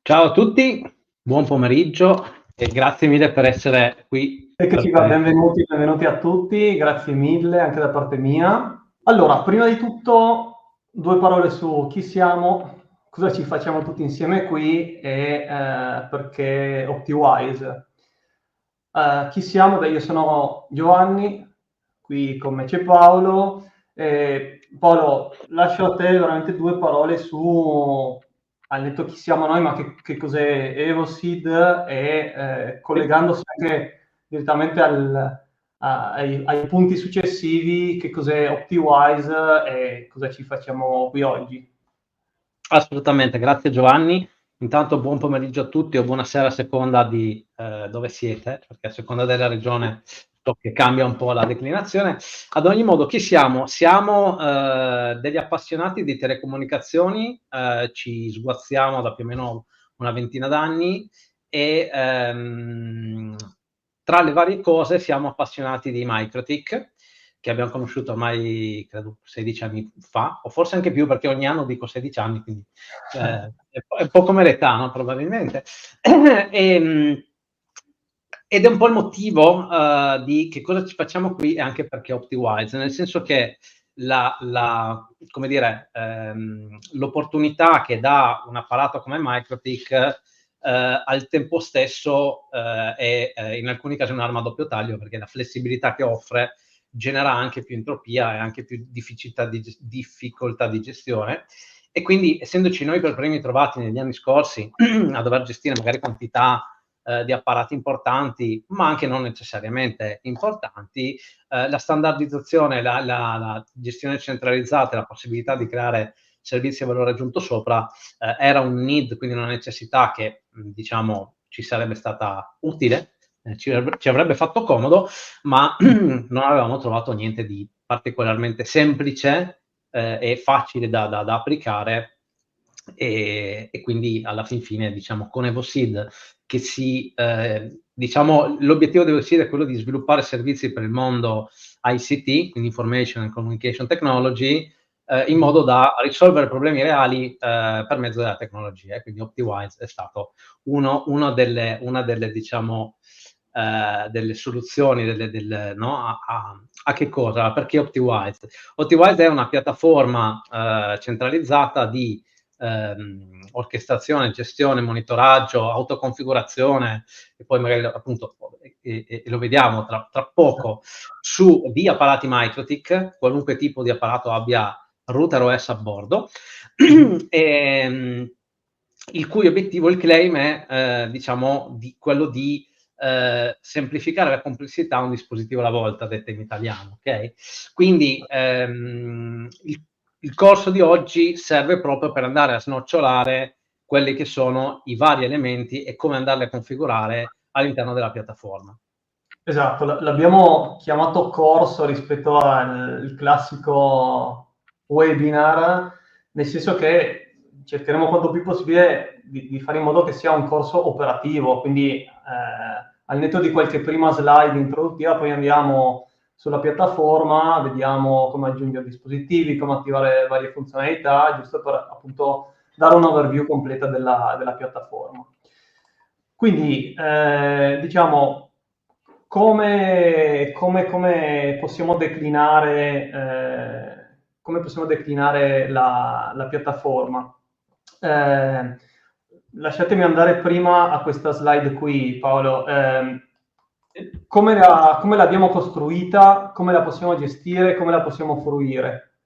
Ciao a tutti, buon pomeriggio e grazie mille per essere qui. Eccoci qua, benvenuti a tutti, grazie mille anche da parte mia. Allora, prima di tutto, due parole su chi siamo, cosa ci facciamo tutti insieme qui e perché OptiWise. Chi siamo? Beh, io sono Giovanni, qui con me c'è Paolo. Paolo, lascio a te veramente due parole su, al netto chi siamo noi, ma che cos'è Evosid e collegandosi anche direttamente ai punti successivi, che cos'è OptiWise e cosa ci facciamo qui oggi. Assolutamente, grazie Giovanni. Intanto buon pomeriggio a tutti o buonasera a seconda di dove siete, perché a seconda della regione so che cambia un po' la declinazione. Ad ogni modo, chi siamo? Siamo degli appassionati di telecomunicazioni, ci sguazziamo da più o meno una ventina d'anni e tra le varie cose siamo appassionati di MikroTik, che abbiamo conosciuto ormai credo 16 anni fa, o forse anche più perché ogni anno dico 16 anni, quindi è un po' come l'età, no? Probabilmente. e, ed è un po' il motivo di che cosa ci facciamo qui e anche perché OptiWise, nel senso che come dire, l'opportunità che dà un apparato come MikroTik al tempo stesso è in alcuni casi un'arma a doppio taglio, perché la flessibilità che offre genera anche più entropia e anche più difficoltà di gestione. E quindi, essendoci noi per primi trovati negli anni scorsi a dover gestire magari quantità di apparati importanti, ma anche non necessariamente importanti, la standardizzazione, la gestione centralizzata e la possibilità di creare servizi a valore aggiunto sopra era un need, quindi una necessità che diciamo ci sarebbe stata utile, ci avrebbe fatto comodo, ma non avevamo trovato niente di particolarmente semplice e facile da applicare, e quindi alla fin fine, diciamo, con EvoSeed che diciamo, l'obiettivo di EvoSeed è quello di sviluppare servizi per il mondo ICT, quindi Information and Communication Technology, in modo da risolvere problemi reali per mezzo della tecnologia. Quindi OptiWise è stato una delle diciamo delle soluzioni, no? A che cosa? Perché OptiWise? OptiWise è una piattaforma centralizzata di orchestrazione, gestione, monitoraggio, autoconfigurazione, e poi magari appunto e lo vediamo tra poco, di apparati MikroTik, qualunque tipo di apparato abbia router OS a bordo, il cui obiettivo, il claim è diciamo quello di semplificare la complessità a un dispositivo alla volta, detta in italiano, ok? Quindi il corso di oggi serve proprio per andare a snocciolare quelli che sono i vari elementi e come andarli a configurare all'interno della piattaforma. Esatto, l'abbiamo chiamato corso rispetto al classico webinar, nel senso che cercheremo quanto più possibile di fare in modo che sia un corso operativo, quindi al netto di qualche prima slide introduttiva, poi andiamo sulla piattaforma, vediamo come aggiungere dispositivi, come attivare varie funzionalità, giusto per appunto dare un overview completa della piattaforma. Quindi, diciamo, come possiamo declinare la piattaforma? Lasciatemi andare prima a questa slide qui, Paolo. Come l'abbiamo costruita, come la possiamo gestire, come la possiamo fruire?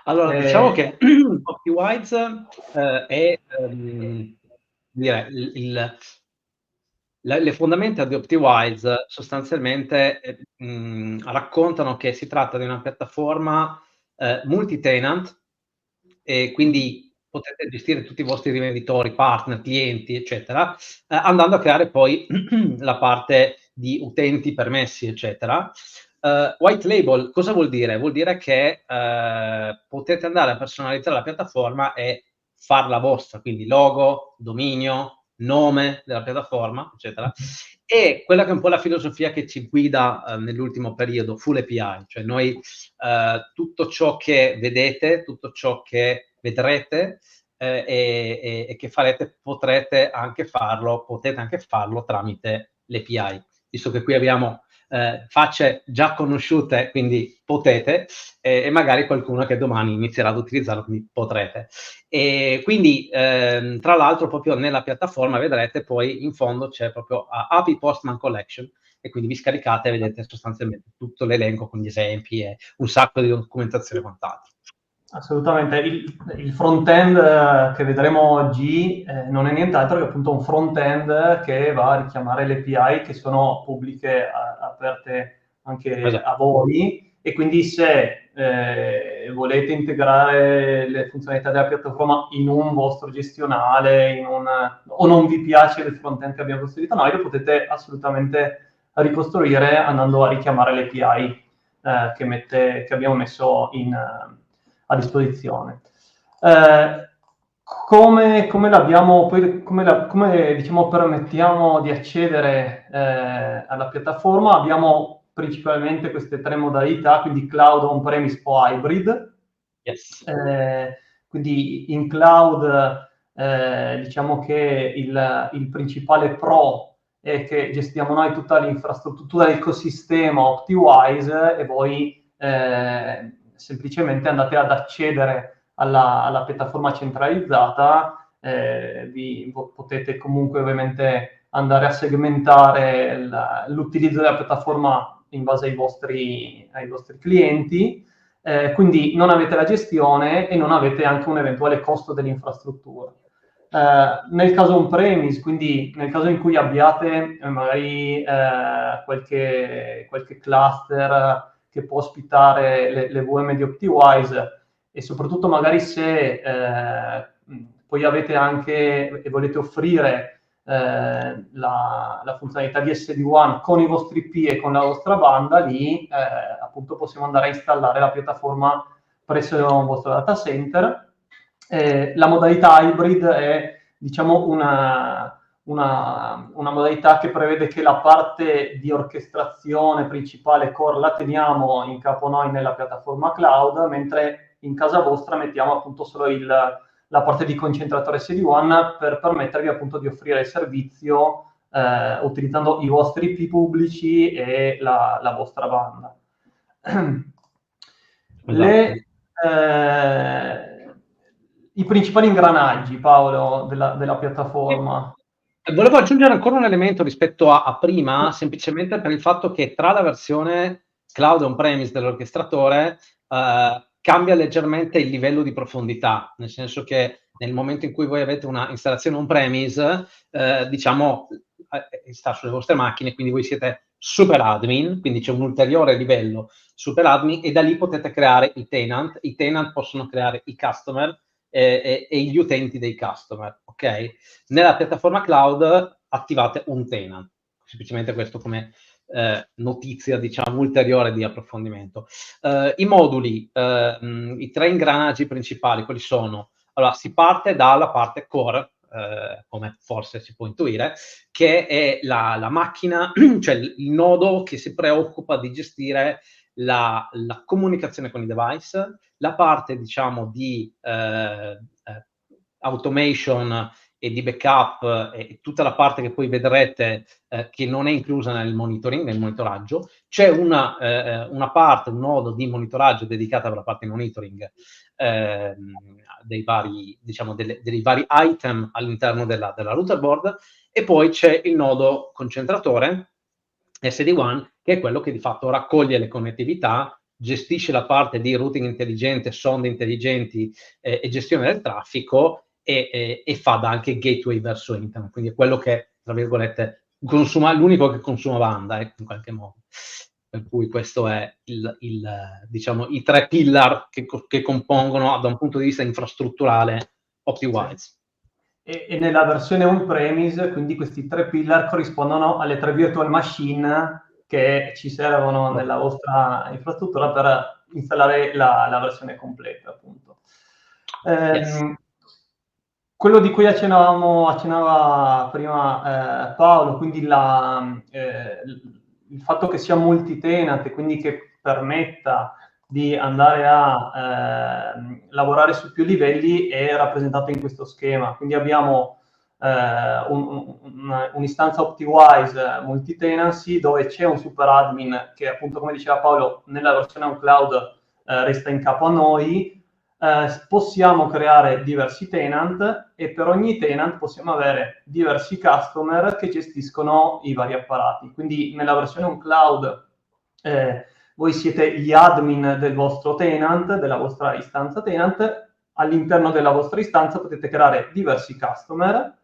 Allora, diciamo che OptiWise è dire, le fondamenta di OptiWise sostanzialmente raccontano che si tratta di una piattaforma multi-tenant, e quindi potete gestire tutti i vostri rivenditori, partner, clienti, eccetera, andando a creare poi la parte di utenti, permessi, eccetera. White label cosa vuol dire? Vuol dire che potete andare a personalizzare la piattaforma e farla vostra, quindi logo, dominio, nome della piattaforma, eccetera. E quella che è un po' la filosofia che ci guida nell'ultimo periodo, full API, cioè noi tutto ciò che vedete, tutto ciò che vedrete e che potete anche farlo tramite l'API, visto che qui abbiamo facce già conosciute, quindi potete, e magari qualcuno che domani inizierà ad utilizzarlo, quindi potrete. E quindi, tra l'altro, proprio nella piattaforma vedrete poi in fondo c'è proprio API Postman Collection, e quindi vi scaricate e vedete sostanzialmente tutto l'elenco con gli esempi e un sacco di documentazione e quant'altro. Assolutamente, il front-end che vedremo oggi non è nient'altro che appunto un front-end che va a richiamare le API che sono pubbliche, aperte anche a voi, e quindi se volete integrare le funzionalità della piattaforma in un vostro gestionale, o non vi piace il front-end che abbiamo costruito noi, lo potete assolutamente ricostruire andando a richiamare le API che abbiamo messo a disposizione. Come l'abbiamo, poi, come diciamo, permettiamo di accedere alla piattaforma? Abbiamo principalmente queste tre modalità, quindi cloud, on-premise o hybrid. Yes. Quindi in cloud diciamo che il principale pro è che gestiamo noi tutta l'infrastruttura, tutto l'ecosistema OptiWise, e voi semplicemente andate ad accedere alla piattaforma centralizzata. Potete comunque ovviamente andare a segmentare l'utilizzo della piattaforma in base ai vostri clienti, quindi non avete la gestione e non avete anche un eventuale costo dell'infrastruttura. Nel caso on-premise, quindi nel caso in cui abbiate magari qualche cluster che può ospitare le VM di OptiWise, e soprattutto magari se poi avete anche e volete offrire la funzionalità di SD-WAN con i vostri IP e con la vostra banda, lì appunto possiamo andare a installare la piattaforma presso il vostro data center. La modalità hybrid è, diciamo, una modalità che prevede che la parte di orchestrazione principale core la teniamo in capo noi nella piattaforma cloud, mentre in casa vostra mettiamo appunto solo la parte di concentratore SD-WAN per permettervi appunto di offrire il servizio utilizzando i vostri IP pubblici e la vostra banda. I principali ingranaggi, Paolo, della piattaforma. Volevo aggiungere ancora un elemento rispetto a prima, semplicemente per il fatto che tra la versione cloud on-premise dell'orchestratore cambia leggermente il livello di profondità, nel senso che nel momento in cui voi avete una installazione on-premise, diciamo, sta sulle vostre macchine, quindi voi siete super admin, quindi c'è un ulteriore livello super admin, e da lì potete creare i tenant possono creare i customer e gli utenti dei customer, ok? Nella piattaforma cloud attivate un tenant, semplicemente questo come notizia, diciamo, ulteriore di approfondimento. I moduli, i tre ingranaggi principali, quali sono? Allora, si parte dalla parte core, come forse si può intuire, che è la macchina, cioè il nodo che si preoccupa di gestire la comunicazione con i device, la parte, diciamo, di automation e di backup, e tutta la parte che poi vedrete che non è inclusa nel monitoring, nel monitoraggio. C'è una parte, un nodo di monitoraggio dedicata alla parte monitoring dei vari, diciamo, dei vari item all'interno della router board, e poi c'è il nodo concentratore SD-WAN, che è quello che di fatto raccoglie le connettività, gestisce la parte di routing intelligente, sonde intelligenti e gestione del traffico, e fa da anche gateway verso internet, quindi è quello che, tra virgolette, l'unico che consuma banda, in qualche modo. Per cui questo è diciamo, i tre pillar che compongono, da un punto di vista infrastrutturale, OptiWise. E nella versione on-premise, quindi questi tre pillar corrispondono alle tre virtual machine che ci servono nella vostra infrastruttura per installare la versione completa, appunto. Yes. Quello di cui accennava prima Paolo, quindi il fatto che sia multi-tenant, e quindi che permetta di andare a lavorare su più livelli è rappresentato in questo schema. Quindi abbiamo un'istanza OptiWise multi-tenancy dove c'è un super admin che, appunto, come diceva Paolo, nella versione on cloud resta in capo a noi. Possiamo creare diversi tenant e per ogni tenant possiamo avere diversi customer che gestiscono i vari apparati. Quindi nella versione on cloud voi siete gli admin del vostro tenant, della vostra istanza tenant. All'interno della vostra istanza potete creare diversi customer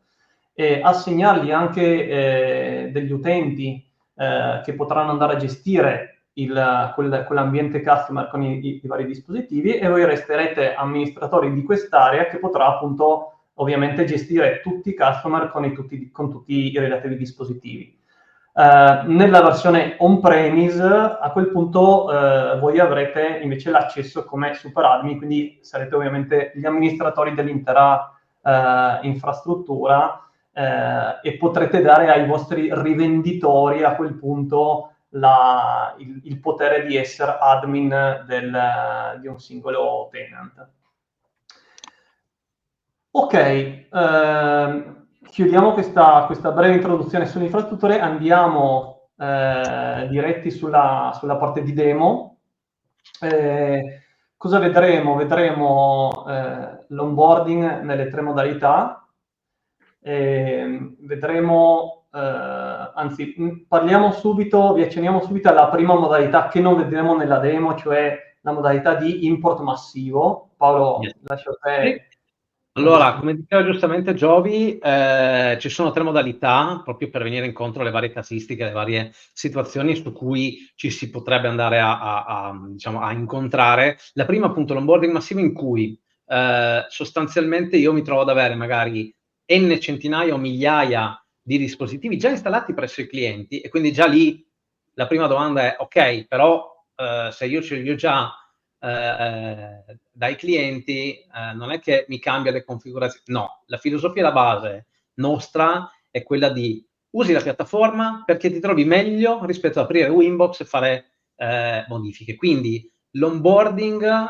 e assegnargli anche degli utenti che potranno andare a gestire quell'ambiente customer con i vari dispositivi, e voi resterete amministratori di quest'area che potrà appunto ovviamente gestire tutti i customer con tutti i relativi dispositivi. Nella versione on-premise a quel punto voi avrete invece l'accesso come super admin, quindi sarete ovviamente gli amministratori dell'intera infrastruttura e potrete dare ai vostri rivenditori a quel punto il potere di essere admin di un singolo tenant. Ok, chiudiamo questa breve introduzione sulle infrastrutture, andiamo diretti sulla parte di demo. Cosa vedremo? Vedremo l'onboarding nelle 3 modalità, vedremo, anzi, vi accenniamo subito alla prima modalità che non vedremo nella demo, cioè la modalità di import massivo. Paolo, lascio a te. Allora, come diceva giustamente Giovi, ci sono 3 modalità proprio per venire incontro alle varie casistiche, alle varie situazioni su cui ci si potrebbe andare diciamo, a incontrare. La prima, appunto, l'onboarding massivo, in cui sostanzialmente io mi trovo ad avere magari n centinaia o migliaia di dispositivi già installati presso i clienti, e quindi già lì la prima domanda è: ok, però se io ce li ho già dai clienti, non è che mi cambia le configurazioni. No, la filosofia, la base nostra è quella di usi la piattaforma perché ti trovi meglio rispetto ad aprire Winbox e fare modifiche. Quindi l'onboarding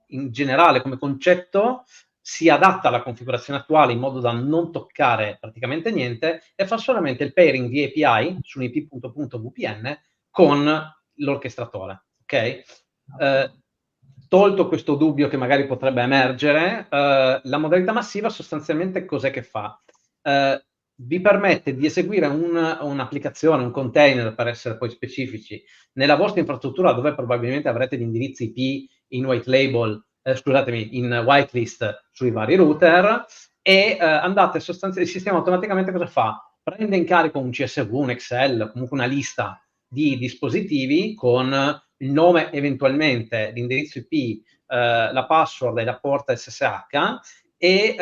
in generale come concetto si adatta alla configurazione attuale in modo da non toccare praticamente niente e fa solamente il pairing di API su un IP.VPN con l'orchestratore, ok? Tolto questo dubbio che magari potrebbe emergere, la modalità massiva sostanzialmente cos'è che fa? Vi permette di eseguire un'applicazione, un container, per essere poi specifici, nella vostra infrastruttura dove probabilmente avrete gli indirizzi IP in white label, scusatemi, in whitelist sui vari router, e andate sostanzialmente, il sistema automaticamente cosa fa? Prende in carico un CSV, un Excel, comunque una lista di dispositivi con il nome, eventualmente l'indirizzo IP, la password e la porta SSH, e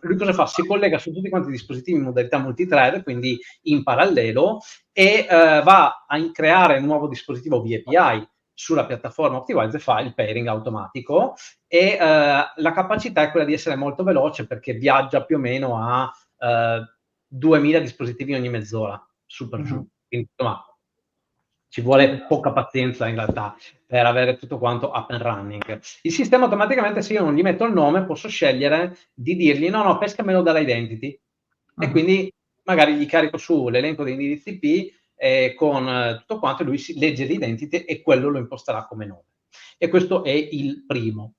lui cosa fa? Si collega su tutti quanti i dispositivi in modalità multithread, quindi in parallelo, e va a creare un nuovo dispositivo via API sulla piattaforma OptiWise e fa il pairing automatico, e la capacità è quella di essere molto veloce perché viaggia più o meno a 2000 dispositivi ogni mezz'ora, su per giù. Quindi, insomma, ci vuole poca pazienza in realtà per avere tutto quanto up and running. Il sistema automaticamente, se io non gli metto il nome, posso scegliere di dirgli no, pescamelo dall'identity, e quindi magari gli carico su l'elenco dei indirizzi IP con tutto quanto, e lui si legge l'identity e quello lo imposterà come nome. E questo è il primo.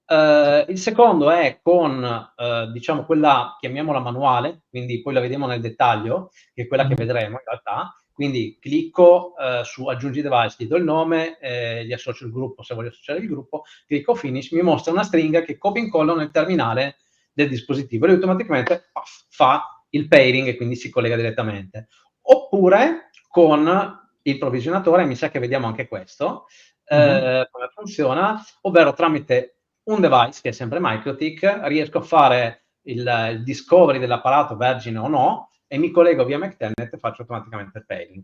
Il secondo è con, diciamo, quella, chiamiamola manuale, quindi poi la vediamo nel dettaglio, che è quella che vedremo in realtà. Quindi clicco su aggiungi device, gli do il nome, gli associo il gruppo se voglio associare il gruppo, clicco finish, mi mostra una stringa che copio e incollo nel terminale del dispositivo e lui automaticamente fa il pairing e quindi si collega direttamente. Oppure con il provvisionatore, mi sa che vediamo anche questo, come funziona, ovvero tramite un device che è sempre MikroTik riesco a fare il discovery dell'apparato vergine o no, e mi collego via McTelnet e faccio automaticamente il pairing.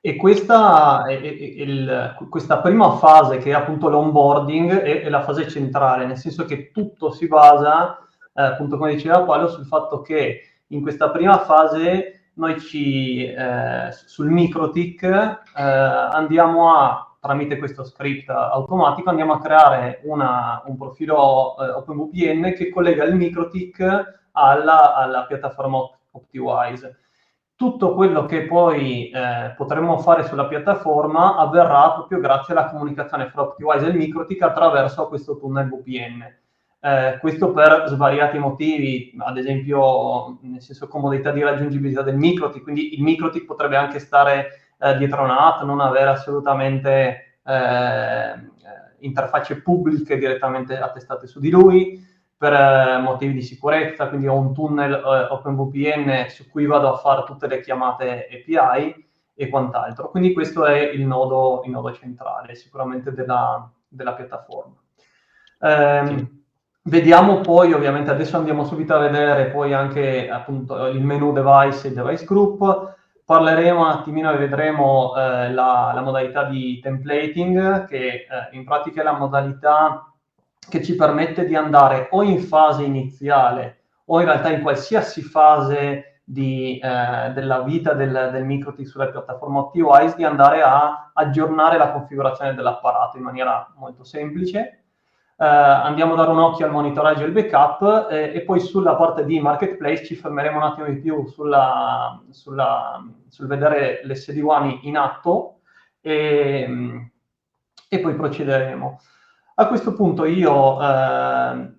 E questa prima fase, che è appunto l'onboarding, è la fase centrale, nel senso che tutto si basa, appunto come diceva Paolo, sul fatto che in questa prima fase noi sul MikroTik andiamo a tramite questo script automatico andiamo a creare un profilo OpenVPN che collega il MikroTik alla piattaforma OptiWise. Tutto quello che poi potremo fare sulla piattaforma avverrà proprio grazie alla comunicazione fra OptiWise e il MikroTik attraverso questo tunnel VPN. Questo per svariati motivi, ad esempio nel senso comodità di raggiungibilità del MikroTik, quindi il MikroTik potrebbe anche stare dietro una app, non avere assolutamente interfacce pubbliche direttamente attestate su di lui, per motivi di sicurezza, quindi ho un tunnel OpenVPN su cui vado a fare tutte le chiamate API e quant'altro. Quindi questo è il nodo centrale sicuramente della piattaforma. Sì. Vediamo poi, ovviamente adesso andiamo subito a vedere poi anche appunto il menu device e device group. Parleremo un attimino e vedremo la modalità di templating, che in pratica è la modalità che ci permette di andare o in fase iniziale o in realtà in qualsiasi fase della vita del MikroTik sulla piattaforma OptiWise, di andare a aggiornare la configurazione dell'apparato in maniera molto semplice. Andiamo a dare un occhio al monitoraggio e al backup e poi sulla parte di marketplace ci fermeremo un attimo di più sul vedere l'SD-WAN in atto e poi procederemo. A questo punto io,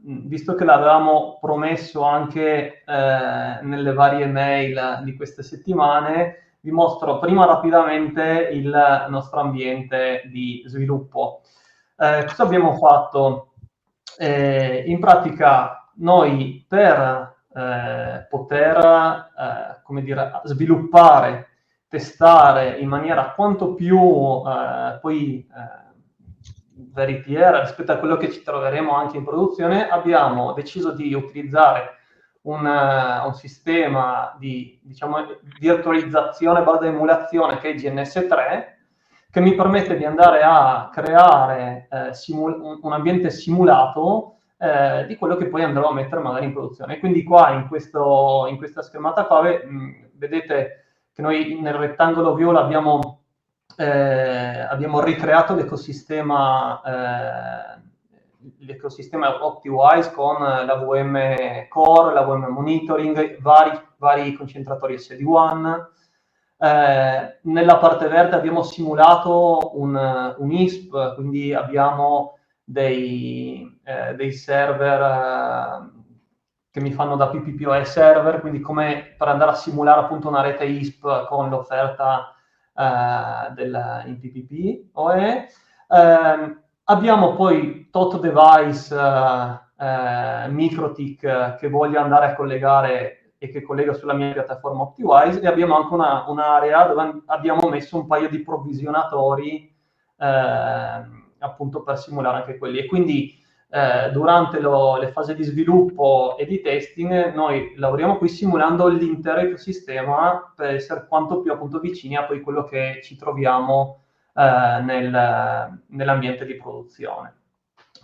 visto che l'avevamo promesso anche nelle varie mail di queste settimane, vi mostro prima rapidamente il nostro ambiente di sviluppo. Cosa abbiamo fatto? In pratica noi per poter come dire, sviluppare, testare in maniera quanto più poi veritiera rispetto a quello che ci troveremo anche in produzione, abbiamo deciso di utilizzare un sistema di, diciamo, virtualizzazione / emulazione che è GNS3, che mi permette di andare a creare un ambiente simulato di quello che poi andrò a mettere magari in produzione. Quindi qua in questa schermata qua vedete che noi nel rettangolo viola abbiamo ricreato l'ecosistema OptiWise con la VM Core, la VM Monitoring, vari concentratori SD-WAN. Nella parte verde abbiamo simulato un ISP, quindi abbiamo dei server che mi fanno da PPPoE server, quindi come per andare a simulare appunto una rete ISP con l'offerta in PPPoE. Abbiamo poi tot device MikroTik che voglio andare a collegare e che collega sulla mia piattaforma OptiWise, e abbiamo anche un'area dove abbiamo messo un paio di provvisionatori appunto per simulare anche quelli. E quindi durante le fasi di sviluppo e di testing noi lavoriamo qui simulando l'intero ecosistema per essere quanto più appunto vicini a poi quello che ci troviamo nell'ambiente di produzione.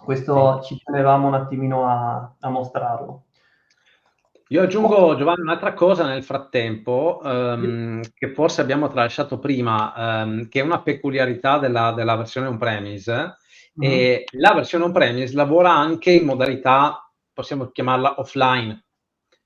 Questo ci tenevamo un attimino a mostrarlo. Io aggiungo, Giovanni, un'altra cosa nel frattempo, che forse abbiamo tralasciato prima, che è una peculiarità della versione on-premise. E la versione on-premise lavora anche in modalità, possiamo chiamarla offline,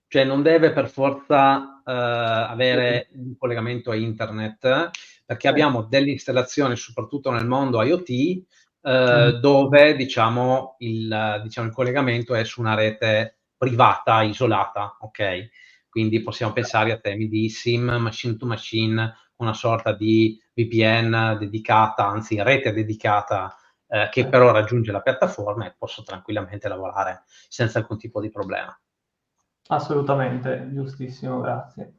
cioè non deve per forza avere un collegamento a internet, perché abbiamo delle installazioni, soprattutto nel mondo IoT, dove diciamo il collegamento è su una rete privata, isolata, ok? Quindi possiamo pensare a temi di SIM, machine to machine, una sorta di VPN dedicata, anzi rete dedicata, che però raggiunge la piattaforma, e posso tranquillamente lavorare senza alcun tipo di problema. Assolutamente, giustissimo, grazie.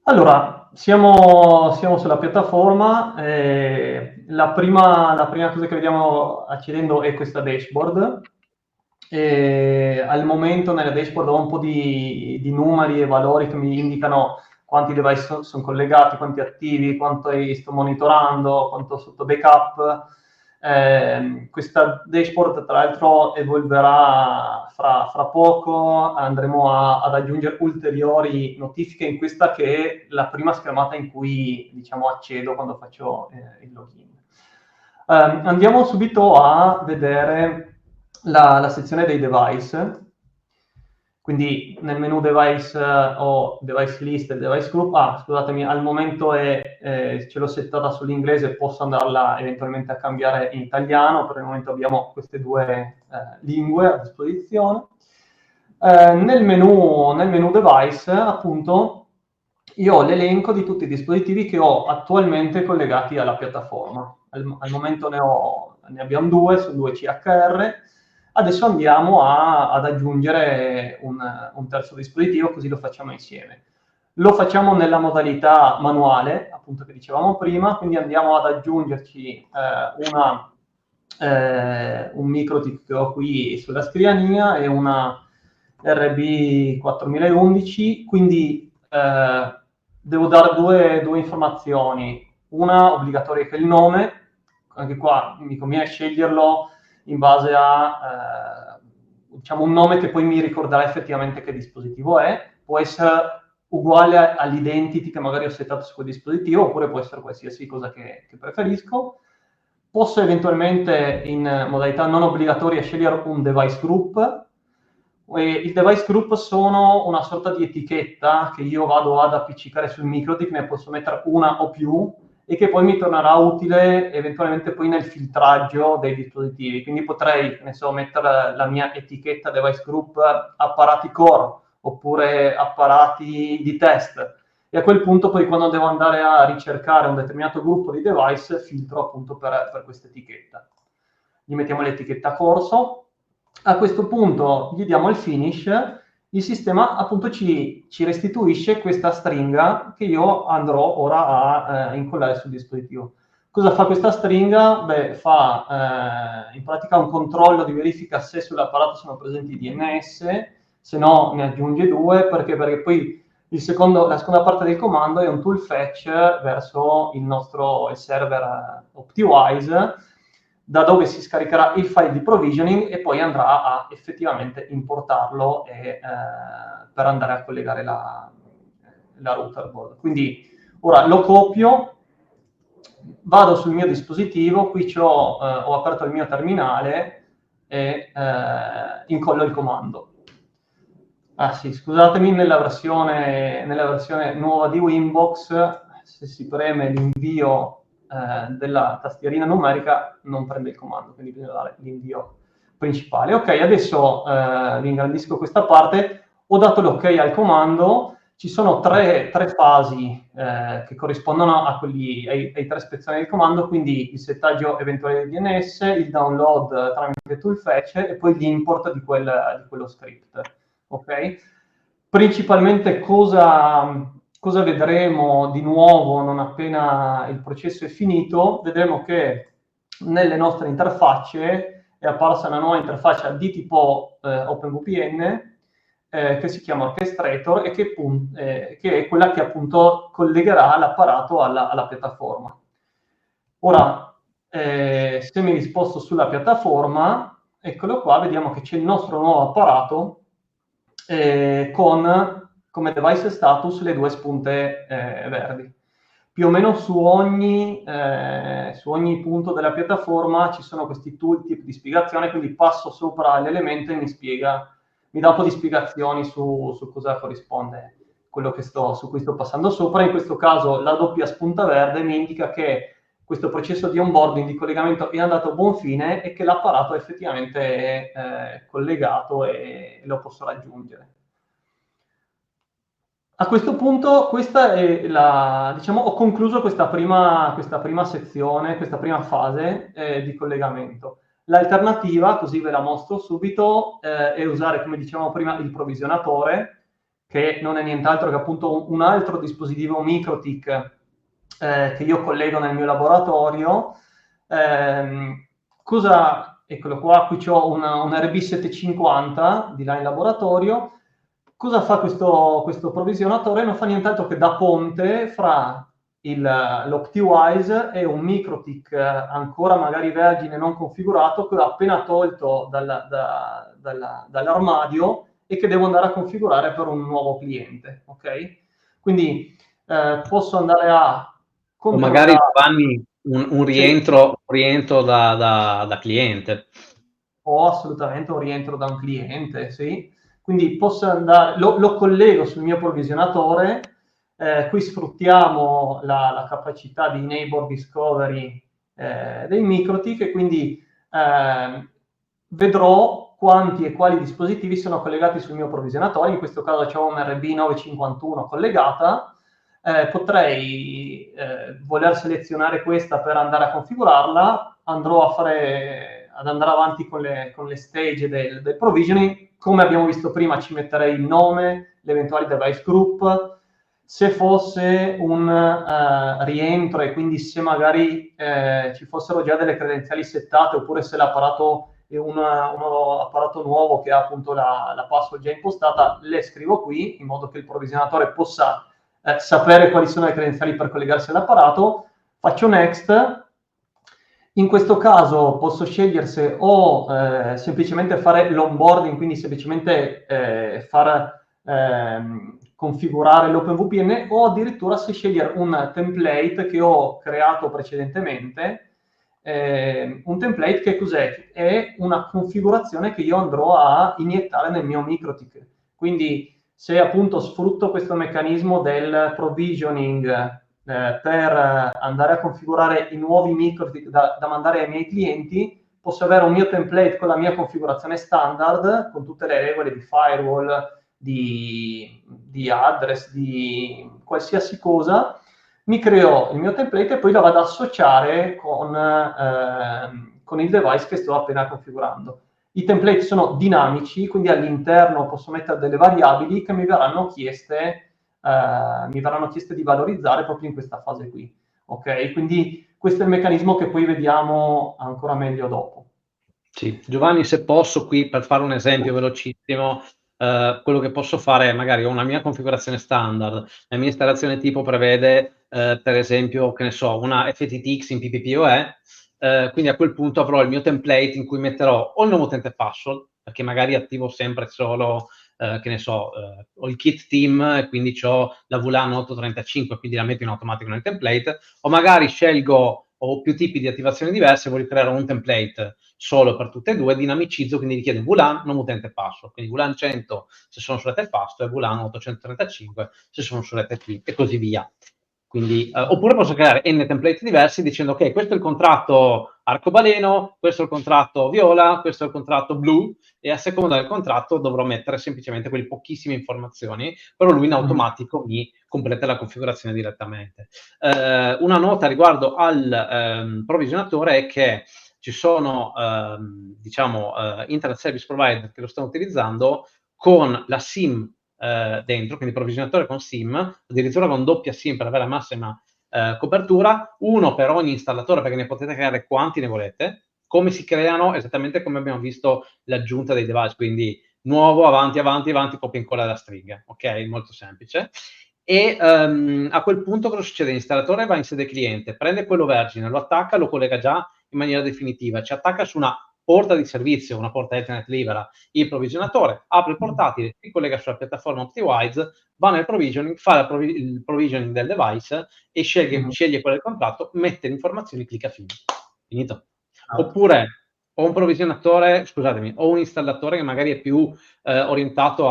Allora, siamo sulla piattaforma. La prima cosa che vediamo accedendo è questa dashboard. Al momento nella dashboard ho un po' di numeri e valori che mi indicano quanti device sono collegati, quanti attivi, quanto sto monitorando, quanto sotto backup. Questa dashboard tra l'altro evolverà fra poco, andremo ad aggiungere ulteriori notifiche in questa che è la prima schermata in cui diciamo accedo quando faccio il login. Andiamo subito a vedere la sezione dei device. Quindi nel menu device ho device list e device group. Scusatemi, al momento ce l'ho settata sull'inglese, posso andarla eventualmente a cambiare in italiano, per il momento abbiamo queste due lingue a disposizione. Nel menu device, appunto, io ho l'elenco di tutti i dispositivi che ho attualmente collegati alla piattaforma. Al momento ne abbiamo due, sono due CHR. Adesso andiamo ad aggiungere un terzo dispositivo, così lo facciamo insieme. Lo facciamo nella modalità manuale, appunto che dicevamo prima, quindi andiamo ad aggiungerci un MikroTik che ho qui sulla scrivania e una RB 4011, quindi devo dare due informazioni. Una obbligatoria, che è il nome. Anche qua mi conviene sceglierlo in base a diciamo un nome che poi mi ricorderà effettivamente che dispositivo è. Può essere uguale all'identity che magari ho settato su quel dispositivo, oppure può essere qualsiasi cosa che preferisco. Posso eventualmente, in modalità non obbligatoria, scegliere un device group. Il device group sono una sorta di etichetta che io vado ad appiccicare sul MikroTik, ne posso mettere una o più, e che poi mi tornerà utile eventualmente poi nel filtraggio dei dispositivi. Quindi potrei, ne so, mettere la mia etichetta device group apparati core, oppure apparati di test, e a quel punto poi quando devo andare a ricercare un determinato gruppo di device filtro appunto per questa etichetta. Gli mettiamo l'etichetta corso. A questo punto gli diamo il finish. Il sistema appunto ci restituisce questa stringa che io andrò ora a incollare sul dispositivo. Cosa fa questa stringa? Beh, fa in pratica un controllo di verifica se sull'apparato sono presenti DNS, se no ne aggiunge due, perché poi la seconda parte del comando è un tool fetch verso il server Optiwise, da dove si scaricherà il file di provisioning e poi andrà a effettivamente importarlo per andare a collegare la router board. Quindi ora lo copio, vado sul mio dispositivo, qui ho aperto il mio terminale e incollo il comando. Sì, scusatemi, nella versione nuova di Winbox, se si preme l'invio della tastierina numerica non prende il comando, quindi bisogna dare l'invio principale. Ok, adesso vi ingrandisco questa parte. Ho dato l'ok al comando. Ci sono tre fasi che corrispondono ai tre spezzoni del comando, quindi il settaggio eventuale del DNS, il download tramite toolfetch e poi l'import di quello script. Ok? Principalmente cosa vedremo di nuovo non appena il processo è finito? Vedremo che nelle nostre interfacce è apparsa una nuova interfaccia di tipo OpenVPN che si chiama Orchestrator e che è quella che appunto collegherà l'apparato alla piattaforma. Ora, se mi risposto sulla piattaforma, eccolo qua, vediamo che c'è il nostro nuovo apparato con come device status le due spunte verdi. Più o meno su ogni punto della piattaforma ci sono questi tooltip di spiegazione, quindi passo sopra l'elemento e mi dà un po' di spiegazioni su cosa corrisponde quello su cui sto passando sopra. In questo caso la doppia spunta verde mi indica che questo processo di onboarding, di collegamento è andato a buon fine e che l'apparato effettivamente è collegato e lo posso raggiungere. A questo punto questa è ho concluso questa prima sezione, questa prima fase di collegamento. L'alternativa, così ve la mostro subito, è usare, come dicevamo prima, il provvisionatore, che non è nient'altro che appunto un altro dispositivo MikroTik che io collego nel mio laboratorio. Eccolo qua, qui ho un RB750 di là in laboratorio. Cosa fa questo provvisionatore? Non fa nient'altro che da ponte fra l'Optiwise e un MikroTik ancora magari vergine non configurato che ho appena tolto dall'armadio e che devo andare a configurare per un nuovo cliente. Ok? Quindi posso andare a o magari Giovanni un rientro da cliente. Ho assolutamente un rientro da un cliente, sì. Quindi posso andare, lo collego sul mio provvisionatore, qui sfruttiamo la capacità di neighbor discovery dei MikroTik e quindi vedrò quanti e quali dispositivi sono collegati sul mio provvisionatore. In questo caso c'è un RB951 collegata. Potrei voler selezionare questa per andare a configurarla, andrò ad andare avanti con le stage del provisioning. Come abbiamo visto prima, ci metterei il nome, le eventuali device group. Se fosse un rientro e quindi se magari ci fossero già delle credenziali settate, oppure se l'apparato è uno apparato nuovo che ha appunto la password già impostata, le scrivo qui in modo che il provvisionatore possa sapere quali sono le credenziali per collegarsi all'apparato. Faccio next. In questo caso posso scegliere se o semplicemente fare l'onboarding, quindi semplicemente configurare l'OpenVPN, o addirittura se scegliere un template che ho creato precedentemente. Un template che cos'è? È una configurazione che io andrò a iniettare nel mio MikroTik. Quindi se appunto sfrutto questo meccanismo del provisioning per andare a configurare i nuovi MikroTik da mandare ai miei clienti, posso avere un mio template con la mia configurazione standard, con tutte le regole di firewall, di address, di qualsiasi cosa. Mi creo il mio template e poi lo vado ad associare con il device che sto appena configurando. I template sono dinamici, quindi all'interno posso mettere delle variabili che mi verranno chieste di valorizzare proprio in questa fase qui. Ok? Quindi questo è il meccanismo che poi vediamo ancora meglio dopo. Sì, Giovanni, se posso qui per fare un esempio velocissimo, quello che posso fare è magari ho una mia configurazione standard, la mia installazione tipo prevede per esempio, che ne so, una FTTX in PPPoE, quindi a quel punto avrò il mio template in cui metterò o il nome utente password, perché magari attivo sempre solo, che ne so, ho il kit team e quindi ho la VLAN 835, quindi la metto in automatico nel template, o magari scelgo ho più tipi di attivazioni diverse, voglio creare un template solo per tutte e due, dinamicizzo, quindi richiede VLAN, nome utente e password. Quindi VLAN 100 se sono su rete FAST e VLAN 835 se sono su rete T e così via. Quindi, oppure posso creare n template diversi dicendo ok, questo è il contratto arcobaleno, questo è il contratto viola, questo è il contratto blu e a seconda del contratto dovrò mettere semplicemente quelle pochissime informazioni, però lui in automatico mi completa la configurazione direttamente. Una nota riguardo al provvisionatore è che ci sono internet service provider che lo stanno utilizzando con la SIM dentro, quindi provvisionatore con SIM, addirittura con doppia SIM per avere la massima copertura, uno per ogni installatore, perché ne potete creare quanti ne volete. Come si creano? Esattamente come abbiamo visto l'aggiunta dei device, quindi nuovo, avanti, copia e incolla la stringa, ok? Molto semplice. E a quel punto cosa succede? L'installatore va in sede cliente, prende quello vergine, lo attacca, lo collega già in maniera definitiva, ci attacca su una porta di servizio, una porta Ethernet libera, il provvigionatore, apre il portatile, si collega sulla piattaforma OptiWise, va nel provisioning, fa il provisioning del device e sceglie qual è il contratto, mette le informazioni, clicca fine. Finito. Oppure ho un provvisionatore, scusatemi, ho un installatore che magari è più orientato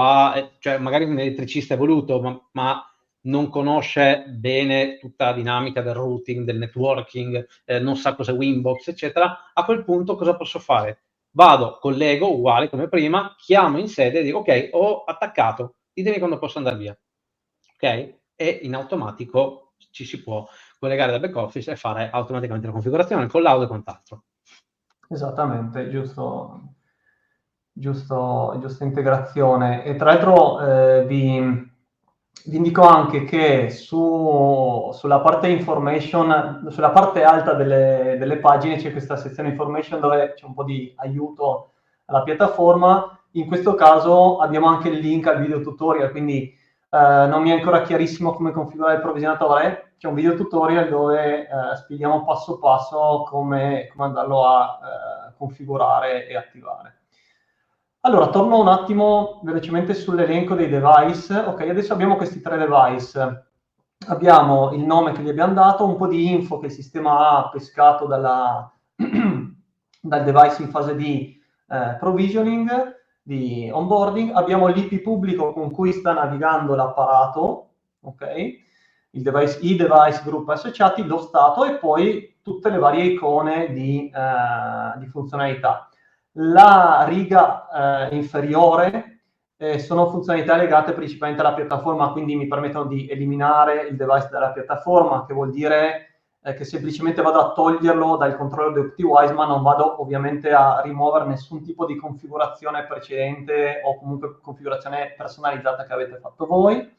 cioè magari un elettricista evoluto, ma non conosce bene tutta la dinamica del routing, del networking, non sa cos'è Winbox, eccetera. A quel punto cosa posso fare? Vado, collego, uguale come prima, chiamo in sede e dico ok, ho attaccato, ditemi quando posso andare via. Ok? E in automatico ci si può collegare da back office e fare automaticamente la configurazione, collaudo e quant'altro. Esattamente, giusta integrazione. E tra l'altro vi indico anche che sulla parte information, sulla parte alta delle pagine c'è questa sezione information dove c'è un po' di aiuto alla piattaforma. In questo caso abbiamo anche il link al video tutorial, quindi non mi è ancora chiarissimo come configurare il provvisionatore. C'è un video tutorial dove spieghiamo passo passo come andarlo a configurare e attivare. Allora, torno un attimo velocemente sull'elenco dei device. Ok, adesso abbiamo questi tre device. abbiamo il nome che gli abbiamo dato, un po' di info che il sistema ha pescato dal device in fase di provisioning, di onboarding, abbiamo l'IP pubblico con cui sta navigando l'apparato, ok? I device group associati, lo stato e poi tutte le varie icone di funzionalità. La riga inferiore sono funzionalità legate principalmente alla piattaforma, quindi mi permettono di eliminare il device dalla piattaforma, che vuol dire che semplicemente vado a toglierlo dal controller di OptiWise, ma non vado ovviamente a rimuovere nessun tipo di configurazione precedente o comunque configurazione personalizzata che avete fatto voi.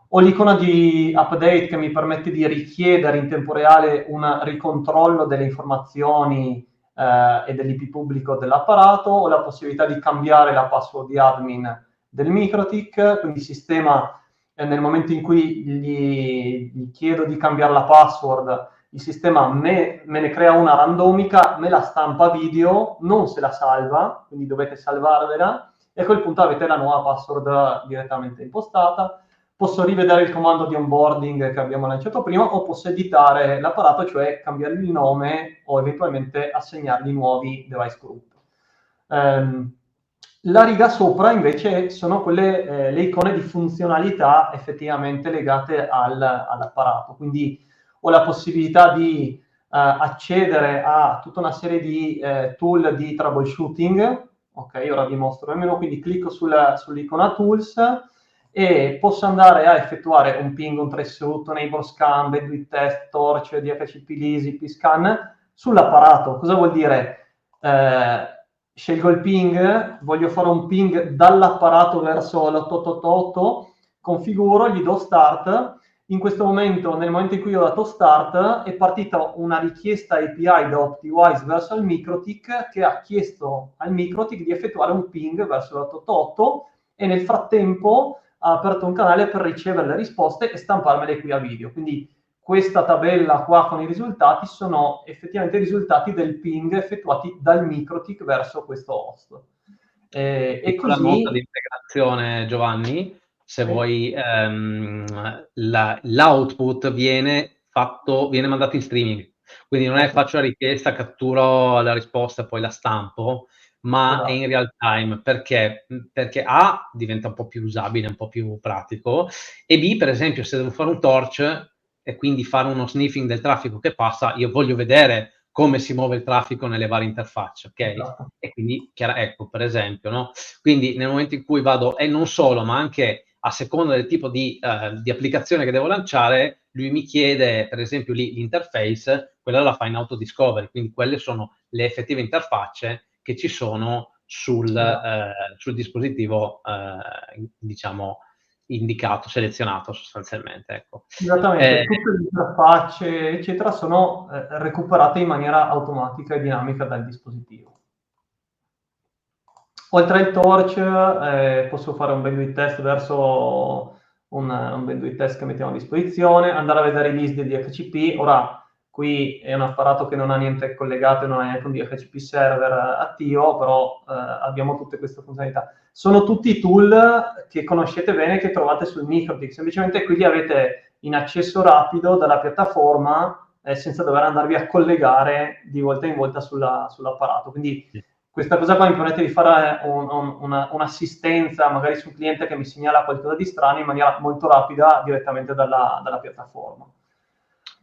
Ho l'icona di update che mi permette di richiedere in tempo reale un ricontrollo delle informazioni e dell'IP pubblico dell'apparato. Ho la possibilità di cambiare la password di admin del MikroTik, quindi il sistema nel momento in cui gli chiedo di cambiare la password, il sistema me ne crea una randomica, me la stampa video, non se la salva, quindi dovete salvarvela, e a quel punto avete la nuova password direttamente impostata. Posso rivedere il comando di onboarding che abbiamo lanciato prima o posso editare l'apparato, cioè cambiargli il nome o eventualmente assegnargli nuovi device group. La riga sopra invece sono quelle, le icone di funzionalità effettivamente legate all'apparato, quindi ho la possibilità di accedere a tutta una serie di tool di troubleshooting. Ok, ora vi mostro il menu, quindi clicco sull'icona tools e posso andare a effettuare un ping, un traceroute, un neighbor scan, bandwidth test, torch, DHCP, LISI, pscan sull'apparato. Cosa vuol dire? Scelgo il ping, voglio fare un ping dall'apparato verso l'8888, configuro, gli do start. In questo momento, nel momento in cui ho dato start, è partita una richiesta API da OptiWise verso il MikroTik che ha chiesto al MikroTik di effettuare un ping verso l'888 e nel frattempo ha aperto un canale per ricevere le risposte e stamparmele qui a video. Quindi questa tabella qua con i risultati sono effettivamente i risultati del ping effettuati dal MikroTik verso questo host. E Piccola nota di così... integrazione, Giovanni, se vuoi, l'output viene mandato in streaming, quindi non è faccio la richiesta, catturo la risposta e poi la stampo, ma è in real time. Perché? Perché A, diventa un po' più usabile, un po' più pratico, e B, per esempio, se devo fare un torch e quindi fare uno sniffing del traffico che passa, io voglio vedere come si muove il traffico nelle varie interfacce, ok? Esatto. E quindi, ecco, per esempio, no? Quindi nel momento in cui vado, e non solo, ma anche a seconda del tipo di applicazione che devo lanciare, lui mi chiede, per esempio, lì l'interface, quella la fa in autodiscovery, quindi quelle sono le effettive interfacce che ci sono sul dispositivo, diciamo, indicato, selezionato sostanzialmente. Ecco. Esattamente, tutte le interfacce, eccetera, sono recuperate in maniera automatica e dinamica dal dispositivo. Oltre al torch, posso fare un bandwidth test verso un bandwidth test che mettiamo a disposizione, andare a vedere i list di DHCP. Ora, qui è un apparato che non ha niente collegato, non ha neanche un DHCP server attivo, però abbiamo tutte queste funzionalità. Sono tutti tool che conoscete bene, che trovate sul MikroTik, semplicemente qui li avete in accesso rapido dalla piattaforma senza dover andarvi a collegare di volta in volta sull'apparato. Quindi questa cosa qua mi permette di fare un'assistenza magari su un cliente che mi segnala qualcosa di strano in maniera molto rapida direttamente dalla piattaforma.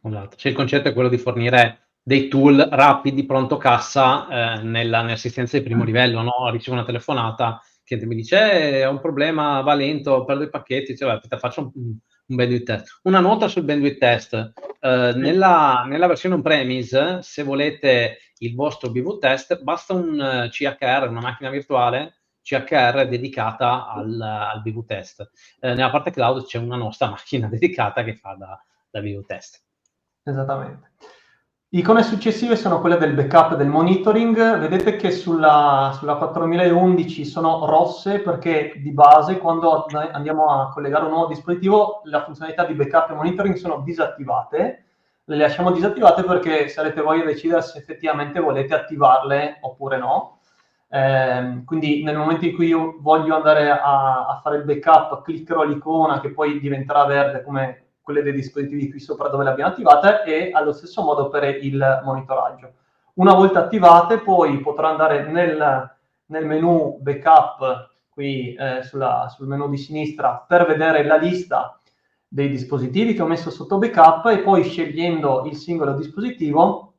Esatto. Cioè, il concetto è quello di fornire dei tool rapidi, pronto cassa, nell'assistenza di primo livello, no? Ricevo una telefonata, il cliente mi dice ho un problema, va lento, perdo i pacchetti, cioè, faccio un bandwidth test. Una nota sul bandwidth test, nella versione on-premise, se volete il vostro BV test, basta un CHR, una macchina virtuale CHR dedicata al BV test. Nella parte cloud c'è una nostra macchina dedicata che fa da BV test. Esattamente. Icone successive sono quelle del backup e del monitoring. Vedete che sulla 4011 sono rosse perché di base quando andiamo a collegare un nuovo dispositivo le funzionalità di backup e monitoring sono disattivate. Le lasciamo disattivate perché sarete voi a decidere se effettivamente volete attivarle oppure no. Quindi nel momento in cui io voglio andare a fare il backup, cliccherò l'icona che poi diventerà verde come quelle dei dispositivi qui sopra dove le abbiamo attivate, e allo stesso modo per il monitoraggio. Una volta attivate, poi potrà andare nel menu backup, qui sul menu di sinistra, per vedere la lista dei dispositivi che ho messo sotto backup, e poi, scegliendo il singolo dispositivo,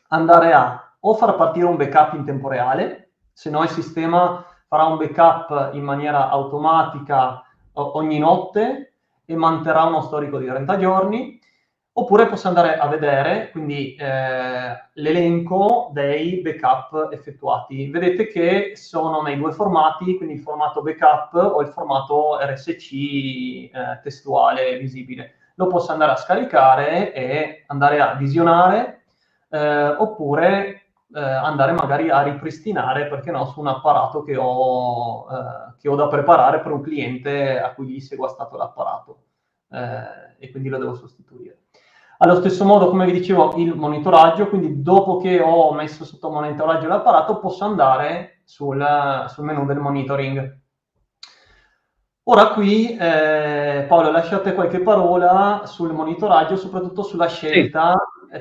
andare a o far partire un backup in tempo reale, se no il sistema farà un backup in maniera automatica ogni notte e manterrà uno storico di 30 giorni, oppure posso andare a vedere quindi l'elenco dei backup effettuati. Vedete che sono nei due formati, quindi il formato backup o il formato RSC testuale visibile. Lo posso andare a scaricare e andare a visionare, oppure andare magari a ripristinare, perché no, su un apparato che ho da preparare per un cliente a cui gli sia guastato l'apparato, e quindi lo devo sostituire. Allo stesso modo, come vi dicevo, il monitoraggio, quindi dopo che ho messo sotto monitoraggio l'apparato, posso andare sul menu del monitoring. Ora qui, Paolo, lasciate qualche parola sul monitoraggio, soprattutto sulla scelta,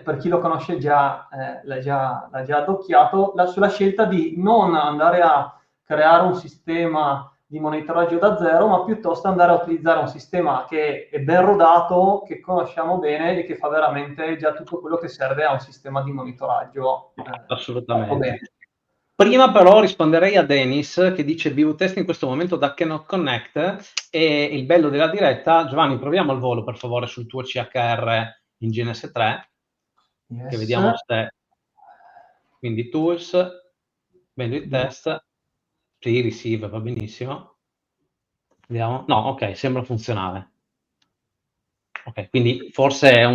per chi lo conosce già, l'ha già addocchiato, sulla scelta di non andare a creare un sistema di monitoraggio da zero, ma piuttosto andare a utilizzare un sistema che è ben rodato, che conosciamo bene e che fa veramente già tutto quello che serve a un sistema di monitoraggio. Assolutamente. Prima però risponderei a Dennis che dice BV test in questo momento da Cannot Connect, e il bello della diretta. Giovanni, proviamo al volo per favore sul tuo CHR in GNS3, che vediamo se, quindi tools, bandwidth test, sì, receive, va benissimo. Vediamo, no, ok, sembra funzionare. Ok, quindi forse è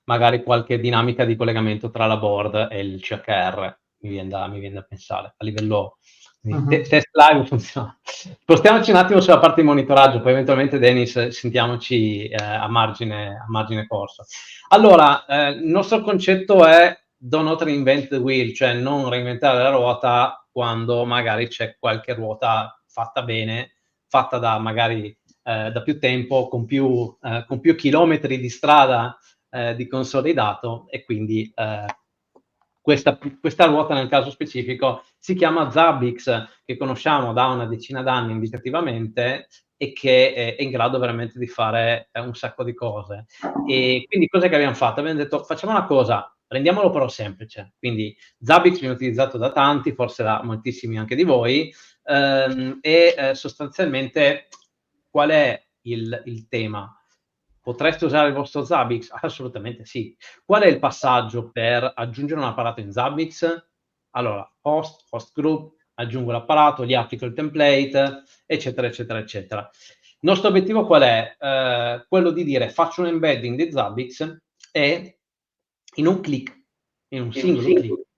magari qualche dinamica di collegamento tra la board e il CHR, mi viene da pensare, a livello test live funziona. Spostiamoci un attimo sulla parte di monitoraggio, poi eventualmente Dennis sentiamoci a margine corso. Allora, il nostro concetto è do not reinvent the wheel, cioè non reinventare la ruota quando magari c'è qualche ruota fatta bene, fatta da magari da più tempo, con più chilometri di strada di consolidato, e quindi questa ruota nel caso specifico si chiama Zabbix, che conosciamo da una decina d'anni indicativamente e che è in grado veramente di fare un sacco di cose. E quindi cosa che abbiamo fatto? Abbiamo detto facciamo una cosa, rendiamolo però semplice. Quindi Zabbix viene utilizzato da tanti, forse da moltissimi anche di voi, e sostanzialmente qual è il tema? Potreste usare il vostro Zabbix? Assolutamente sì. Qual è il passaggio per aggiungere un apparato in Zabbix? Allora, host group, aggiungo l'apparato, gli applico il template, eccetera, eccetera, eccetera. Il nostro obiettivo qual è? Quello di dire faccio un embedding di Zabbix e in un click, in un singolo click,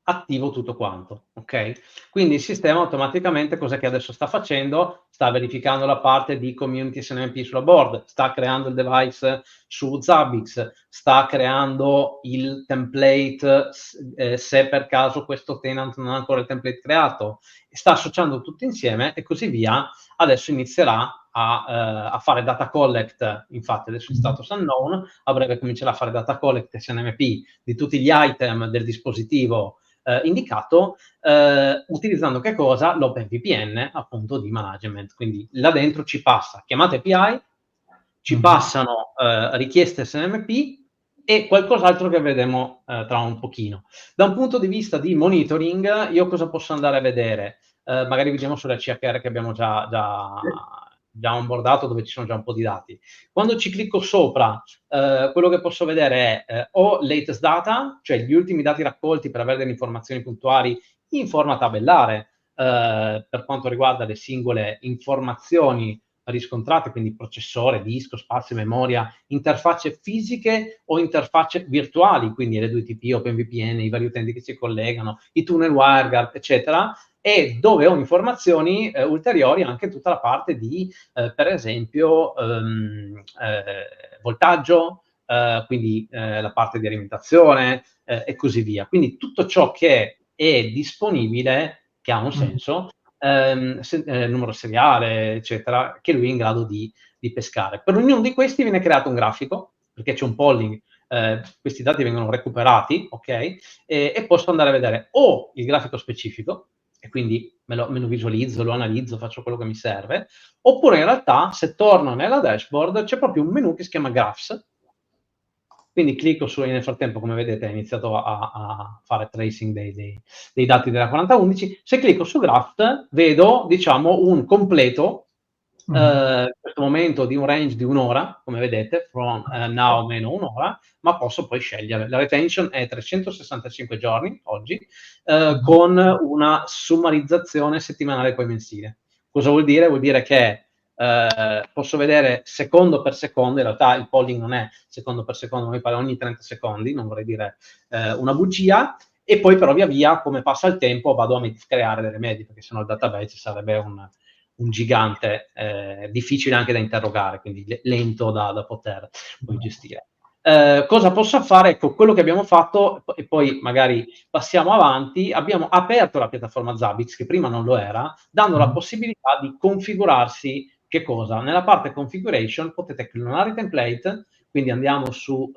attivo tutto quanto, ok? Quindi il sistema automaticamente cos'è che adesso sta facendo? Sta verificando la parte di community SNMP sulla board, sta creando il device su Zabbix, sta creando il template se per caso questo tenant non ha ancora il template creato, sta associando tutto insieme e così via. Adesso inizierà a fare data collect, infatti adesso è status unknown, a breve comincerà a fare data collect SNMP di tutti gli item del dispositivo indicato, utilizzando che cosa? L'OpenVPN appunto di management. Quindi là dentro ci passa chiamate API, ci passano richieste SNMP e qualcos'altro che vedremo tra un pochino. Da un punto di vista di monitoring, io cosa posso andare a vedere? Magari vediamo sulla CHR che abbiamo già onboardato, dove ci sono già un po' di dati. Quando ci clicco sopra, quello che posso vedere è o latest data, cioè gli ultimi dati raccolti per avere delle informazioni puntuali in forma tabellare, per quanto riguarda le singole informazioni riscontrate, quindi processore, disco, spazio, memoria, interfacce fisiche o interfacce virtuali, quindi L2TP, OpenVPN, i vari utenti che si collegano, i tunnel WireGuard, eccetera, e dove ho informazioni ulteriori anche tutta la parte di, per esempio, voltaggio, quindi la parte di alimentazione e così via. Quindi tutto ciò che è disponibile, che ha un senso, numero seriale, eccetera, che lui è in grado di pescare. Per ognuno di questi viene creato un grafico, perché c'è un polling, questi dati vengono recuperati, ok? E posso andare a vedere o il grafico specifico, e quindi me lo visualizzo, lo analizzo, faccio quello che mi serve, oppure in realtà, se torno nella dashboard, c'è proprio un menu che si chiama Graphs, quindi clicco su, nel frattempo, come vedete, ha iniziato a fare tracing dei dati della 4011. Se clicco su Graph, vedo, diciamo, un completo, in questo momento, di un range di un'ora, come vedete, from now meno un'ora, ma posso poi scegliere. La retention è 365 giorni, oggi, con una summarizzazione settimanale e poi mensile. Cosa vuol dire? Vuol dire che posso vedere secondo per secondo, in realtà il polling non è secondo per secondo, mi pare ogni 30 secondi, non vorrei dire una bugia, e poi però via via, come passa il tempo, vado a creare delle medie, perché sennò il database sarebbe un gigante, difficile anche da interrogare, quindi lento da poter poi gestire. Cosa posso fare? Ecco, quello che abbiamo fatto, e poi magari passiamo avanti, abbiamo aperto la piattaforma Zabbix, che prima non lo era, dando la possibilità di configurarsi. Che cosa? Nella parte configuration potete clonare i template, quindi andiamo su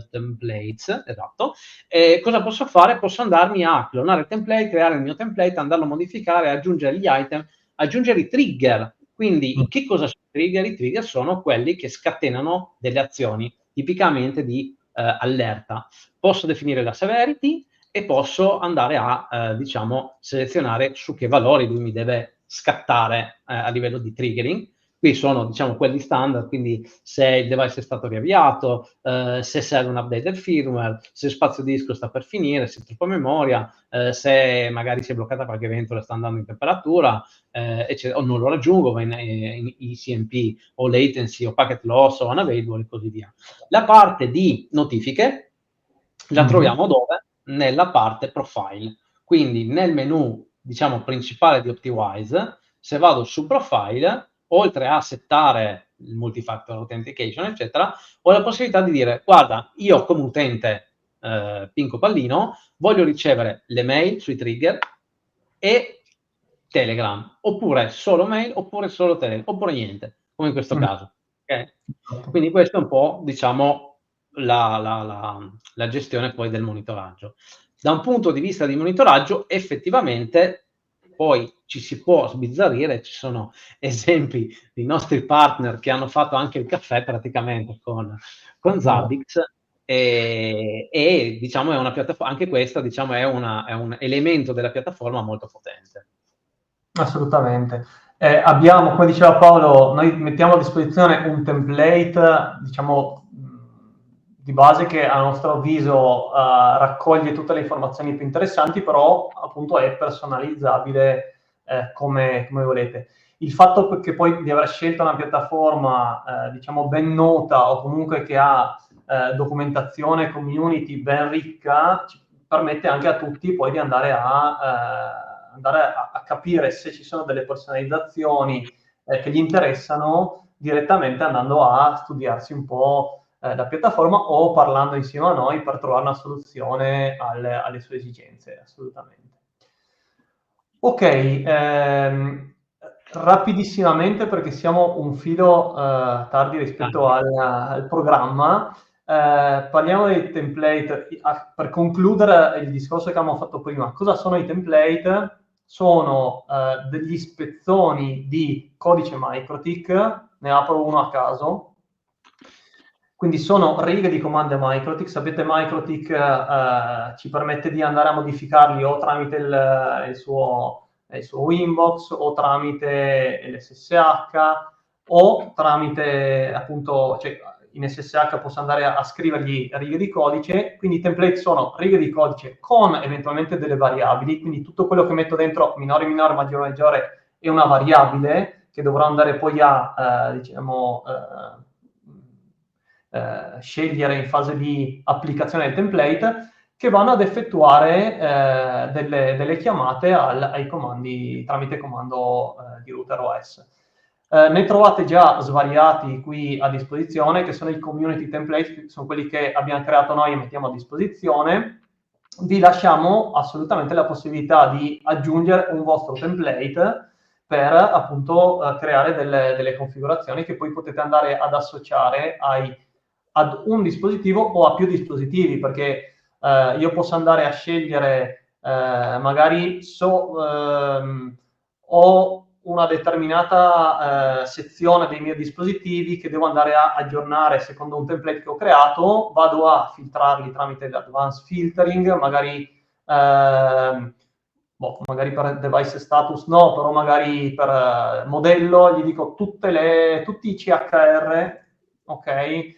templates, esatto, e cosa posso fare? Posso andarmi a clonare il template, creare il mio template, andarlo a modificare, aggiungere gli item, aggiungere i trigger. Quindi che cosa sono i trigger? I trigger sono quelli che scatenano delle azioni, tipicamente di allerta. Posso definire la severity e posso andare a, diciamo, selezionare su che valori lui mi deve scattare a livello di triggering. Qui sono, diciamo, quelli standard, quindi se il device è stato riavviato, se serve un update del firmware, se il spazio disco sta per finire, se è troppa memoria, se magari si è bloccata qualche ventola e sta andando in temperatura, eccetera, o non lo raggiungo, va in ICMP, o latency, o packet loss, o unavailable, e così via. La parte di notifiche la troviamo dove? Nella parte profile. Quindi nel menu, diciamo, principale di OptiWise, se vado su profile, oltre a settare il multifactor authentication, eccetera, ho la possibilità di dire: guarda, io come utente Pinco Pallino voglio ricevere le mail sui trigger e Telegram, oppure solo mail, oppure solo Telegram, oppure niente, come in questo caso. Okay? Quindi questo è un po', diciamo, la gestione poi del monitoraggio. Da un punto di vista di monitoraggio, effettivamente, poi ci si può sbizzarrire, ci sono esempi di nostri partner che hanno fatto anche il caffè praticamente con Zabbix, e diciamo è una piattaforma, anche questa, diciamo, è un elemento della piattaforma molto potente. Assolutamente. Abbiamo, come diceva Paolo, noi mettiamo a disposizione un template, diciamo, di base, che a nostro avviso raccoglie tutte le informazioni più interessanti, però appunto è personalizzabile come volete. Il fatto che poi di aver scelto una piattaforma diciamo ben nota, o comunque che ha documentazione community ben ricca, ci permette anche a tutti poi di andare a capire se ci sono delle personalizzazioni che gli interessano, direttamente andando a studiarsi un po' la piattaforma, o parlando insieme a noi per trovare una soluzione alle sue esigenze, assolutamente. Ok, rapidissimamente, perché siamo un filo tardi rispetto al programma, parliamo dei template. Per concludere il discorso che abbiamo fatto prima, cosa sono i template? Sono degli spezzoni di codice MikroTik, ne apro uno a caso. Quindi sono righe di comando MikroTik. Sapete, MikroTik ci permette di andare a modificarli o tramite il suo Winbox, o tramite l'SSH, o tramite, appunto, cioè in SSH posso andare a scrivergli righe di codice. Quindi i template sono righe di codice con eventualmente delle variabili, quindi tutto quello che metto dentro, minore, maggiore, maggiore, è una variabile che dovrò andare poi a, diciamo, scegliere in fase di applicazione del template, che vanno ad effettuare delle chiamate ai comandi tramite comando di router OS. Ne trovate già svariati qui a disposizione, che sono i community template, che sono quelli che abbiamo creato noi e mettiamo a disposizione. vi lasciamo assolutamente la possibilità di aggiungere un vostro template per appunto creare delle configurazioni che poi potete andare ad associare ad un dispositivo o a più dispositivi, perché io posso andare a scegliere magari ho una determinata sezione dei miei dispositivi che devo andare a aggiornare secondo un template che ho creato, vado a filtrarli tramite l'advanced filtering, magari per device status no, però magari per modello gli dico tutti i CHR, ok,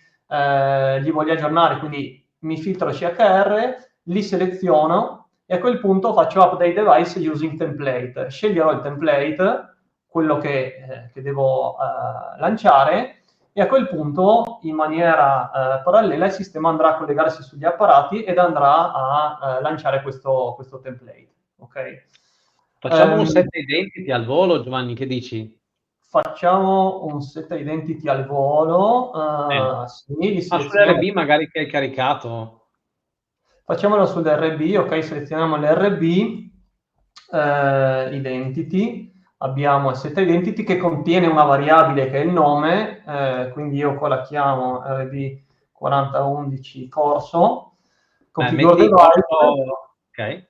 li voglio aggiornare, quindi mi filtro CHR, li seleziono e a quel punto faccio update device using template. Sceglierò il template, quello che devo lanciare, e a quel punto in maniera parallela il sistema andrà a collegarsi sugli apparati ed andrà a lanciare questo template. Okay? Facciamo un set identity al volo, Giovanni, che dici? Facciamo un set identity al volo, sì, li Ma selezioniamo. sull'RB magari che hai caricato. Facciamolo sull'RB, ok, selezioniamo l'RB, identity, abbiamo il set identity che contiene una variabile che è il nome, quindi io qua la chiamo RB 4011 corso, configure Metti device. ok.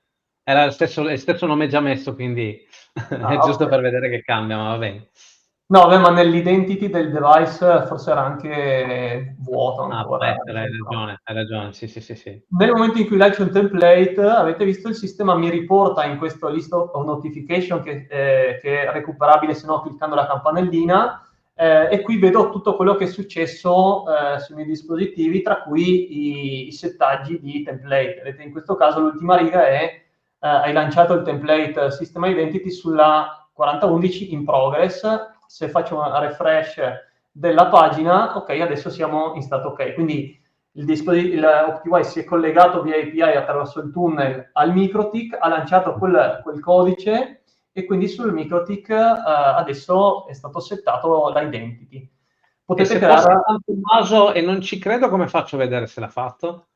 Era il stesso nome già messo, quindi è giusto Ok. per vedere che cambia, ma va bene. No, beh, ma nell'identity del device forse era anche vuoto Può ancora. essere, hai ragione, sì, sì, sì, sì. Nel momento in cui lancio un template, avete visto, il sistema mi riporta in questo list of notification che è recuperabile se no cliccando la campanellina, e qui vedo tutto quello che è successo sui miei dispositivi, tra cui i settaggi di template. Vedete, in questo caso l'ultima riga è hai lanciato il template System Identity sulla 4011 in progress. Se faccio una refresh della pagina, ok, adesso siamo in stato ok. Quindi l'OptiWise si è collegato via API attraverso il tunnel al MikroTik, ha lanciato quel codice e quindi sul MikroTik adesso è stato settato l'identity. E Potete se fosse creare... Tommaso e non ci credo, come faccio a vedere se l'ha fatto?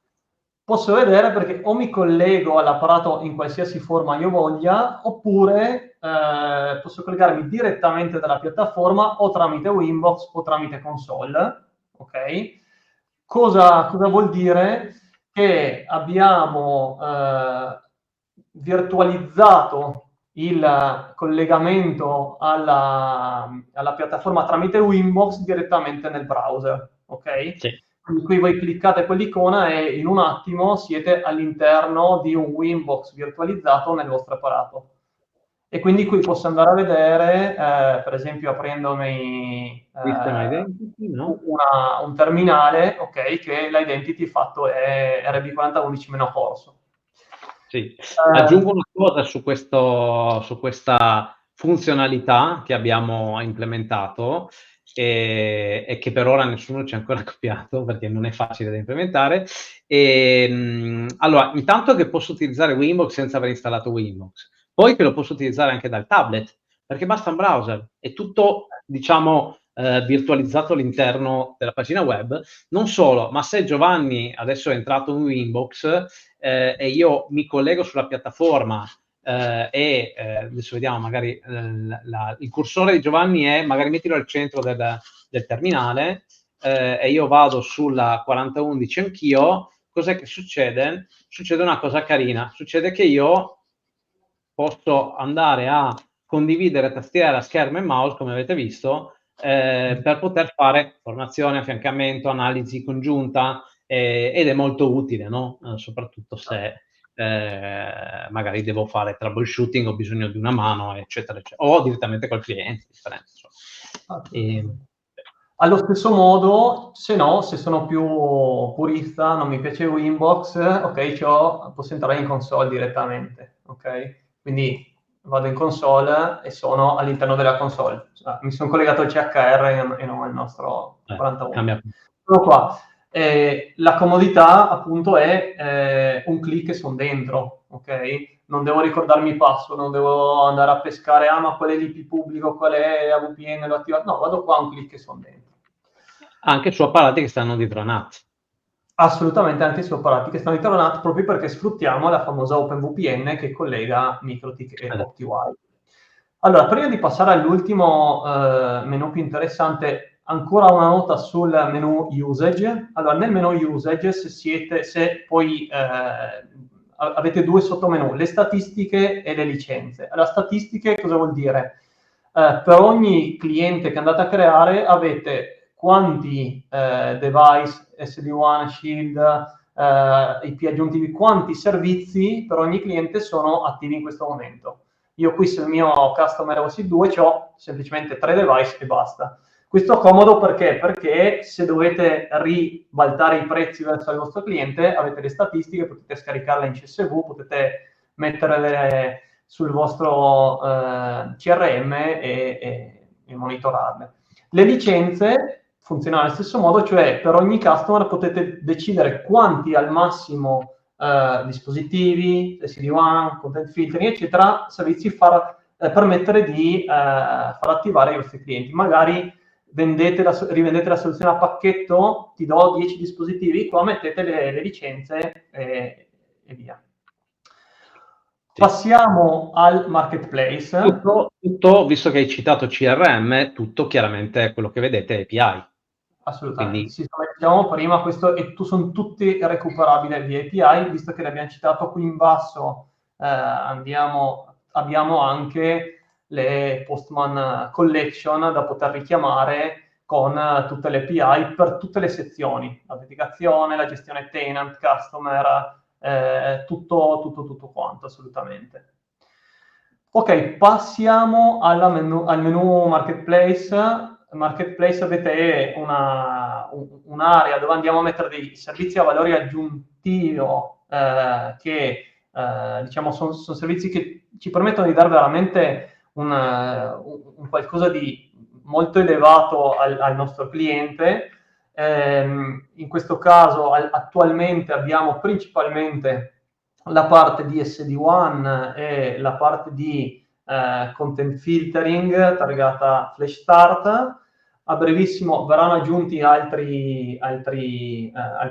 Posso vedere perché o mi collego all'apparato in qualsiasi forma io voglia, oppure posso collegarmi direttamente dalla piattaforma o tramite Winbox o tramite console. Ok? Cosa vuol dire? Che abbiamo virtualizzato il collegamento alla piattaforma tramite Winbox direttamente nel browser. Ok? Sì. Quindi qui voi cliccate quell'icona e in un attimo siete all'interno di un Winbox virtualizzato nel vostro apparato. E quindi qui posso andare a vedere, per esempio aprendomi System Identity, no? un terminale, ok, che l'identity fatto è RB4011-corso. Sì. Aggiungo una cosa su questa funzionalità che abbiamo implementato e che per ora nessuno ci ha ancora copiato perché non è facile da implementare. Allora, intanto che posso utilizzare Winbox senza aver installato Winbox, poi che lo posso utilizzare anche dal tablet, perché basta un browser, è tutto, diciamo, virtualizzato all'interno della pagina web. Non solo, ma se Giovanni adesso è entrato in Winbox e io mi collego sulla piattaforma adesso vediamo magari il cursore di Giovanni è, magari mettilo al centro del terminale e io vado sulla 4011 anch'io, cos'è che succede? Succede una cosa carina, succede che io posso andare a condividere tastiera, schermo e mouse, come avete visto, per poter fare formazione, affiancamento, analisi congiunta, ed è molto utile, no? Soprattutto se magari devo fare troubleshooting, ho bisogno di una mano, eccetera, eccetera. O direttamente col cliente, differenza. Allo stesso modo, se no, se sono più purista, non mi piace Winbox, ok, posso entrare in console direttamente, ok? Quindi vado in console e sono all'interno della console. Mi sono collegato al CHR e non al nostro 41. Cambia. Sono qua. La comodità, appunto, è un clic e sono dentro, ok? Non devo ricordarmi il password, non devo andare a pescare, ma qual è l'IP pubblico, qual è AVPN, l'ho attivato. No, vado qua, un clic e sono dentro. Anche su apparati che stanno dietro a NAT. Assolutamente, anche su apparati che stanno di Telnet, proprio perché sfruttiamo la famosa OpenVPN che collega MikroTik e OptiWire. Allora, prima di passare all'ultimo menu più interessante, ancora una nota sul menu usage. Allora, nel menu usage, se poi avete due sottomenu, le statistiche e le licenze. Allora, statistiche cosa vuol dire? Per ogni cliente che andate a creare avete quanti device, SD-WAN, Shield, IP aggiuntivi, quanti servizi per ogni cliente sono attivi in questo momento. Io qui sul mio customer OC2 ho semplicemente 3 device e basta. Questo è comodo perché se dovete ribaltare i prezzi verso il vostro cliente, avete le statistiche, potete scaricarle in CSV, potete metterle sul vostro CRM e monitorarle. Le licenze funzionano allo stesso modo, cioè per ogni customer potete decidere quanti al massimo dispositivi, SD-WAN, content filtering, eccetera, servizi permettere di far attivare i vostri clienti. Magari rivendete la soluzione a pacchetto, ti do 10 dispositivi, qua mettete le licenze e via. Passiamo al marketplace. Tutto, visto che hai citato CRM, tutto chiaramente quello che vedete è API. Assolutamente, Quindi, sì, come dicevamo prima, questo sono tutti recuperabili via API, visto che l'abbiamo citato qui in basso, abbiamo anche le Postman Collection da poter richiamare con tutte le API per tutte le sezioni, l'autenticazione, la gestione tenant, customer, tutto quanto, assolutamente. Ok, passiamo al menu Marketplace. Marketplace avete un'area dove andiamo a mettere dei servizi a valore aggiuntivo che diciamo sono servizi che ci permettono di dare veramente un qualcosa di molto elevato al nostro cliente. In questo caso attualmente abbiamo principalmente la parte di SD-WAN e la parte di content filtering targata Flash Start. A brevissimo verranno aggiunti altri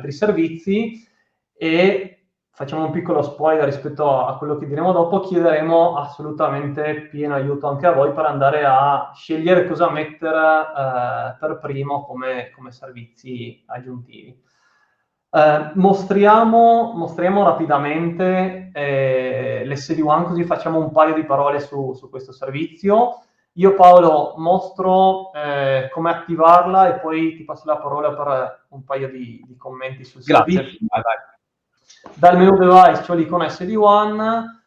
servizi e facciamo un piccolo spoiler rispetto a quello che diremo dopo, chiederemo assolutamente pieno aiuto anche a voi per andare a scegliere cosa mettere per primo come servizi aggiuntivi. Mostriamo rapidamente l'SD-WAN, così facciamo un paio di parole su questo servizio. Io Paolo mostro come attivarla e poi ti passo la parola per un paio di commenti sul servizio. grazie. Vai. Dal menu device ho l'icona SD-WAN,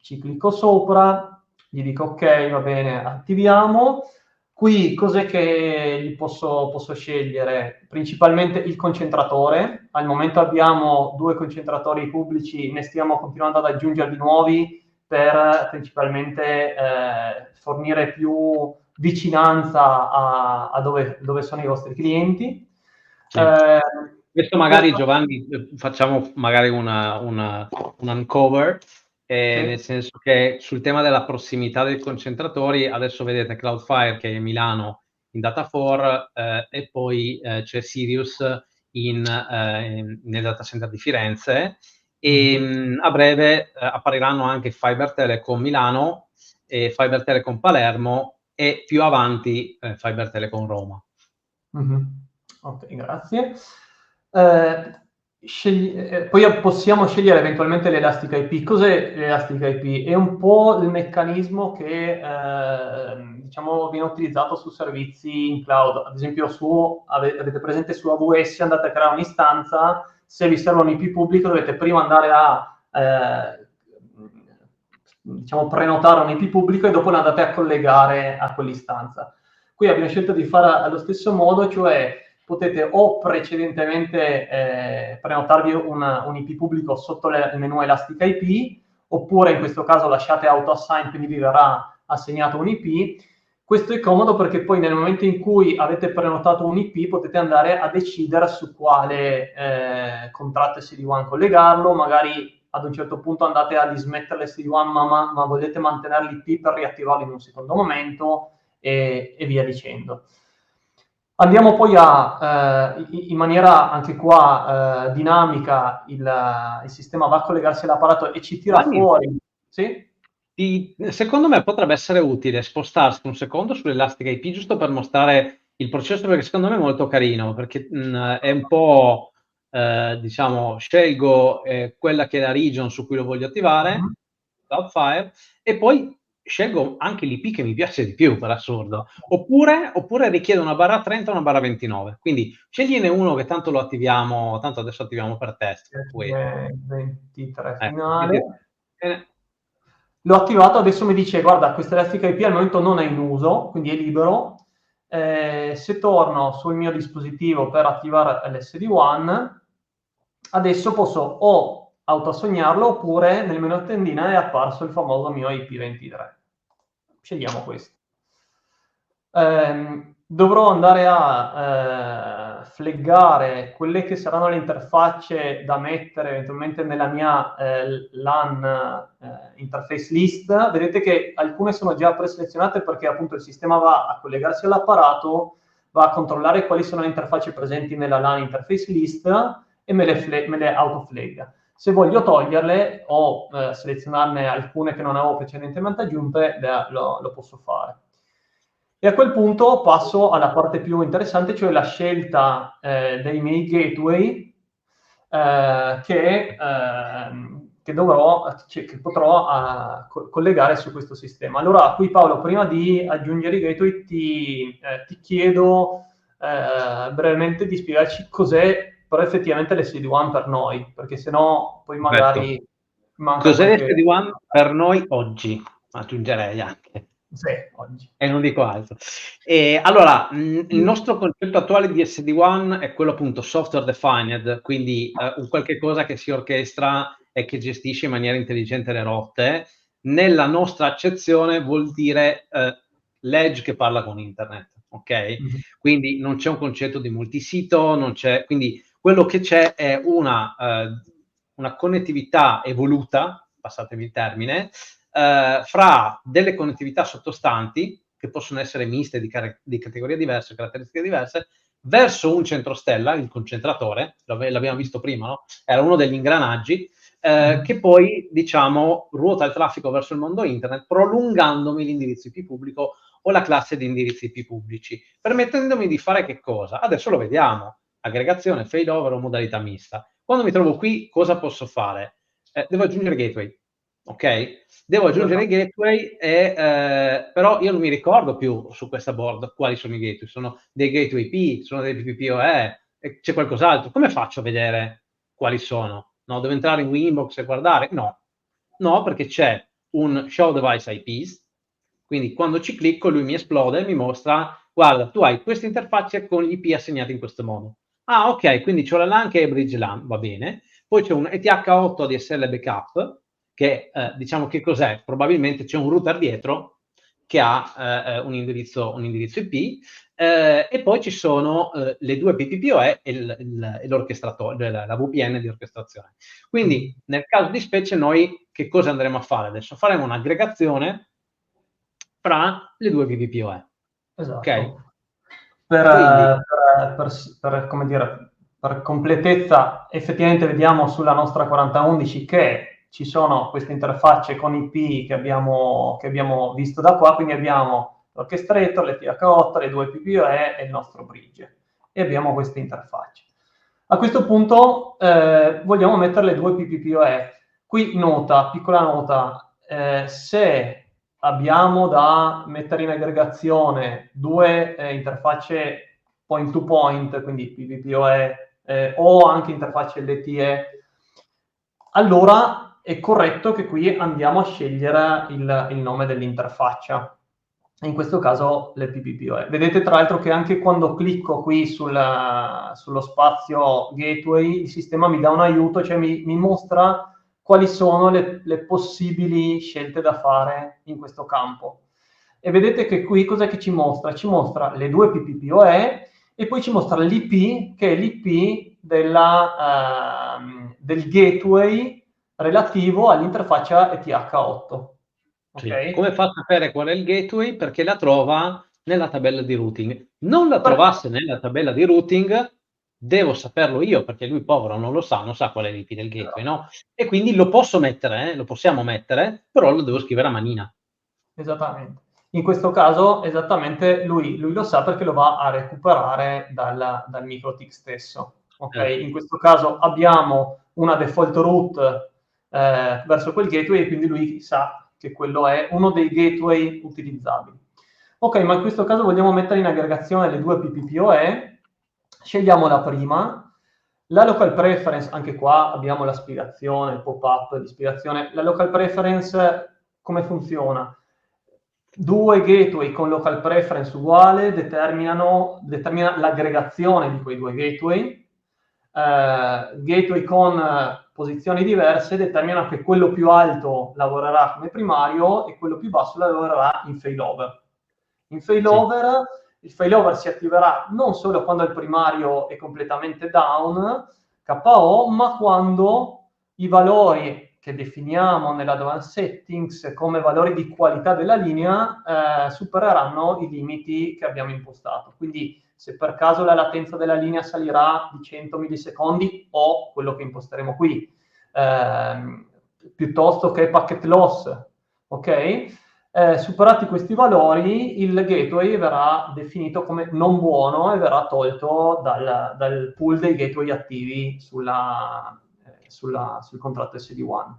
ci clicco sopra, gli dico ok, va bene, attiviamo. Qui cos'è che gli posso scegliere? Principalmente il concentratore. Al momento abbiamo 2 concentratori pubblici, ne stiamo continuando ad aggiungere di nuovi per principalmente fornire più vicinanza a dove sono i vostri clienti. Sì. Questo magari Giovanni facciamo magari un uncover, sì. Nel senso che sul tema della prossimità dei concentratori adesso vedete Cloudfire che è a Milano in Data4 e poi c'è Sirius nel data center di Firenze e a breve appariranno anche Fiber Telecom Milano e Fiber Telecom Palermo e più avanti Fiber Telecom Roma. Ok, grazie. Poi possiamo scegliere eventualmente l'Elastic IP. Cos'è l'Elastic IP? È un po' il meccanismo che diciamo viene utilizzato su servizi in cloud. Ad esempio avete presente su AWS, andate a creare un'istanza, se vi serve un IP pubblico dovete prima andare a diciamo prenotare un IP pubblico e dopo lo andate a collegare a quell'istanza. Qui abbiamo scelto di fare allo stesso modo, cioè potete o precedentemente prenotarvi un IP pubblico sotto il menu Elastic IP, oppure in questo caso lasciate auto assign, quindi vi verrà assegnato un IP. Questo è comodo perché poi nel momento in cui avete prenotato un IP potete andare a decidere su quale contratto SD-WAN collegarlo, magari ad un certo punto andate a dismettere l'SD-WAN ma volete mantenere l'IP per riattivarlo in un secondo momento e via dicendo. Andiamo poi in maniera anche qua dinamica, il sistema va a collegarsi all'apparato e ci tira Giovanni, fuori. Sì? secondo me potrebbe essere utile spostarsi un secondo sull'Elastic IP giusto per mostrare il processo, perché secondo me è molto carino, perché è un po', diciamo, scelgo quella che è la region su cui lo voglio attivare, Cloudflare, e poi scelgo anche l'IP che mi piace di più, per assurdo. Oppure richiede una barra 30 o una barra 29. Quindi scegliene uno che tanto lo attiviamo, tanto adesso attiviamo per test. Poi, 23 quindi, finale. L'ho attivato, adesso mi dice, guarda, questa Elastic IP al momento non è in uso, quindi è libero. Se torno sul mio dispositivo per attivare l'SD-WAN, adesso posso o autoassegnarlo oppure nel menu tendina è apparso il famoso mio IP23. Scegliamo questo. Dovrò andare a flaggare quelle che saranno le interfacce da mettere eventualmente nella mia LAN interface list. Vedete che alcune sono già preselezionate perché appunto il sistema va a collegarsi all'apparato, va a controllare quali sono le interfacce presenti nella LAN interface list e me le autoflagga. Se voglio toglierle o selezionarne alcune che non avevo precedentemente aggiunte, lo posso fare. E a quel punto passo alla parte più interessante, cioè la scelta dei miei gateway che dovrò, cioè, che potrò collegare su questo sistema. Allora, qui Paolo, prima di aggiungere i gateway, ti chiedo brevemente di spiegarci cos'è però effettivamente l'SD-WAN per noi, perché sennò poi magari manca cos'è qualche... l'SD-WAN per noi oggi? Aggiungerei anche. Sì, oggi. E non dico altro. Allora, il nostro concetto attuale di SD-WAN è quello appunto software defined, quindi un qualche cosa che si orchestra e che gestisce in maniera intelligente le rotte. Nella nostra accezione vuol dire l'edge che parla con internet, ok? Mm-hmm. Quindi non c'è un concetto di multisito, non c'è, quindi quello che c'è è una connettività evoluta, passatemi il termine, fra delle connettività sottostanti, che possono essere miste di categorie diverse, caratteristiche diverse, verso un centrostella, il concentratore, l'abbiamo visto prima, no? Era uno degli ingranaggi, che poi, diciamo, ruota il traffico verso il mondo internet, prolungandomi l'indirizzo IP pubblico o la classe di indirizzi IP pubblici, permettendomi di fare che cosa? Adesso lo vediamo, aggregazione, failover o modalità mista. Quando mi trovo qui, cosa posso fare? Devo aggiungere gateway, ok? Devo aggiungere i gateway, però io non mi ricordo più su questa board quali sono i gateway. Sono dei gateway IP, sono dei PPPoE, c'è qualcos'altro. Come faccio a vedere quali sono? No, devo entrare in Winbox e guardare? No, perché c'è un Show Device IPs, quindi quando ci clicco lui mi esplode e mi mostra, guarda, tu hai queste interfacce con gli IP assegnati in questo modo. Ah, ok, quindi c'ho la LAN che è Bridge LAN, va bene. Poi c'è un ETH8 DSL backup, che diciamo che cos'è? Probabilmente c'è un router dietro che ha un indirizzo IP, e poi ci sono le due PPPoE e l'orchestratore, la VPN di orchestrazione. Quindi nel caso di specie noi che cosa andremo a fare adesso? Faremo un'aggregazione fra le due PPPoE. Esatto. Ok? Quindi, Come dire, per completezza, effettivamente vediamo sulla nostra 4011 che ci sono queste interfacce con IP che abbiamo visto da qua, quindi abbiamo l'orchestrator, l'ETH8, le due PPoE e il nostro bridge. E abbiamo queste interfacce. A questo punto vogliamo mettere le due PPPoE. Qui nota, piccola nota, se abbiamo da mettere in aggregazione due interfacce point to point, quindi PPPoE, o anche interfacce LTE, allora è corretto che qui andiamo a scegliere il nome dell'interfaccia. In questo caso le PPPoE. Vedete tra l'altro che anche quando clicco qui sullo spazio gateway, il sistema mi dà un aiuto, cioè mi mostra quali sono le possibili scelte da fare in questo campo. E vedete che qui cos'è che ci mostra? Ci mostra le due PPPoE e poi ci mostra l'IP, che è l'IP del gateway relativo all'interfaccia ETH8. sì. Okay? Come fa a sapere qual è il gateway? Perché la trova nella tabella di routing. non la trovasse nella tabella di routing, devo saperlo io, perché lui povero non lo sa, non sa qual è l'IP del gateway, no? E quindi lo posso mettere, lo possiamo mettere, però lo devo scrivere a manina. Esattamente. In questo caso, esattamente, lui lo sa perché lo va a recuperare dal MikroTik stesso. Okay? In questo caso abbiamo una default route verso quel gateway e quindi lui sa che quello è uno dei gateway utilizzabili. Ok, ma in questo caso vogliamo mettere in aggregazione le due PPPoE, scegliamo la prima, la local preference, anche qua abbiamo la spiegazione, il pop-up di spiegazione. La local preference come funziona? Due gateway con local preference uguale determina l'aggregazione di quei due gateway. Gateway con posizioni diverse determina che quello più alto lavorerà come primario e quello più basso lavorerà in failover. In failover, il failover si attiverà non solo quando il primario è completamente down, KO, ma quando i valori che definiamo nell'advanced settings come valori di qualità della linea supereranno i limiti che abbiamo impostato. Quindi se per caso la latenza della linea salirà di 100 millisecondi o quello che imposteremo qui, piuttosto che packet loss, ok? Superati questi valori, il gateway verrà definito come non buono e verrà tolto dal pool dei gateway attivi sul contratto SD1.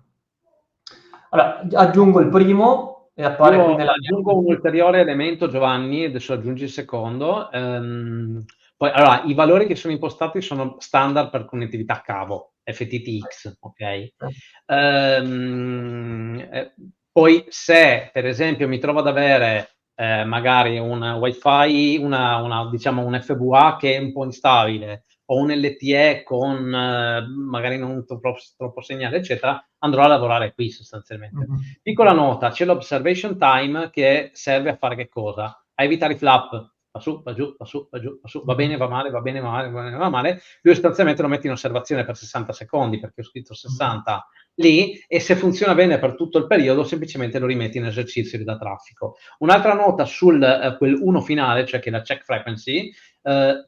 Allora, aggiungo il primo e appare qui Io nella aggiungo un ulteriore elemento, Giovanni, adesso aggiungi il secondo. Poi, allora, i valori che sono impostati sono standard per connettività cavo, FTTX, ok? Poi se, per esempio, mi trovo ad avere magari un wifi, diciamo un FVA che è un po' instabile, o un LTE con magari non troppo segnale, eccetera, andrò a lavorare qui sostanzialmente. Mm-hmm. Piccola nota, c'è l'observation time che serve a fare che cosa? A evitare i flap, va su, va giù, va su, va giù, va su, va bene, va male, va bene, va male, va bene, va male. Lui sostanzialmente lo mette in osservazione per 60 secondi, perché ho scritto 60 lì, e se funziona bene per tutto il periodo, semplicemente lo rimetti in esercizio da traffico. Un'altra nota sul quel 1 finale, cioè che è la check frequency,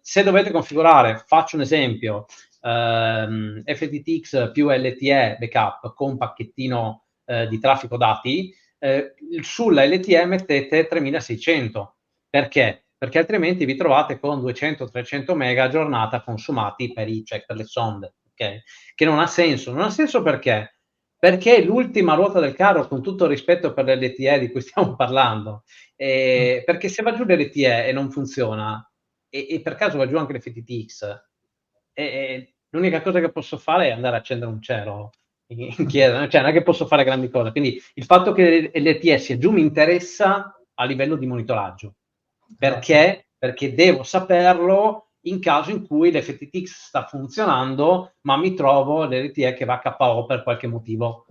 se dovete configurare, faccio un esempio, FTTX più LTE backup con pacchettino di traffico dati, sulla LTE mettete 3600. Perché? Perché altrimenti vi trovate con 200-300 mega a giornata consumati per i check, per le sonde, okay? Che non ha senso. Non ha senso perché? Perché l'ultima ruota del carro, con tutto il rispetto per l'LTE di cui stiamo parlando, perché se va giù l'LTE e non funziona, e per caso va giù anche l'FTTX, l'unica cosa che posso fare è andare a accendere un cero in chiesa, cioè non è che posso fare grandi cose. Quindi il fatto che l'LTE sia giù mi interessa a livello di monitoraggio. Perché? Perché devo saperlo in caso in cui l'FTTX sta funzionando, ma mi trovo l'LTE che va a KO per qualche motivo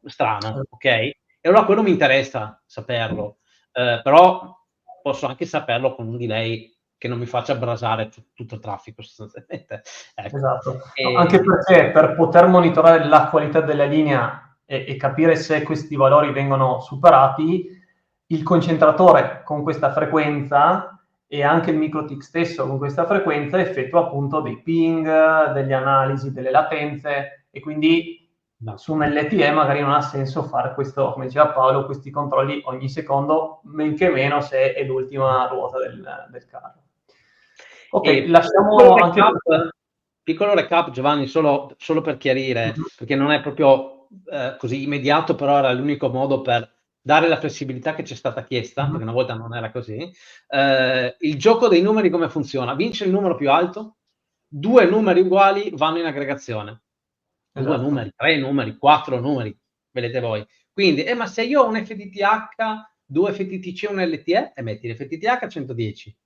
strano, ok? E allora quello mi interessa saperlo, però posso anche saperlo con un delay che non mi faccia brasare tutto il traffico sostanzialmente. Ecco. Esatto. No, anche perché per poter monitorare la qualità della linea e capire se questi valori vengono superati, il concentratore con questa frequenza e anche il MikroTik stesso con questa frequenza effettua appunto dei ping, delle analisi, delle latenze e quindi su un LTE magari non ha senso fare questo, come diceva Paolo, questi controlli ogni secondo, men che meno se è l'ultima ruota del carro. Ok, lasciamo anche... Piccolo recap, Giovanni, solo per chiarire, perché non è proprio così immediato, però era l'unico modo per dare la flessibilità che ci è stata chiesta, perché una volta non era così. Il gioco dei numeri come funziona? Vince il numero più alto, 2 numeri uguali vanno in aggregazione. 2 numeri, 3 numeri, 4 numeri, vedete voi. Quindi, ma se io ho un FTTH, 2 FTTC e un LTE, metti l'FTTH a 110.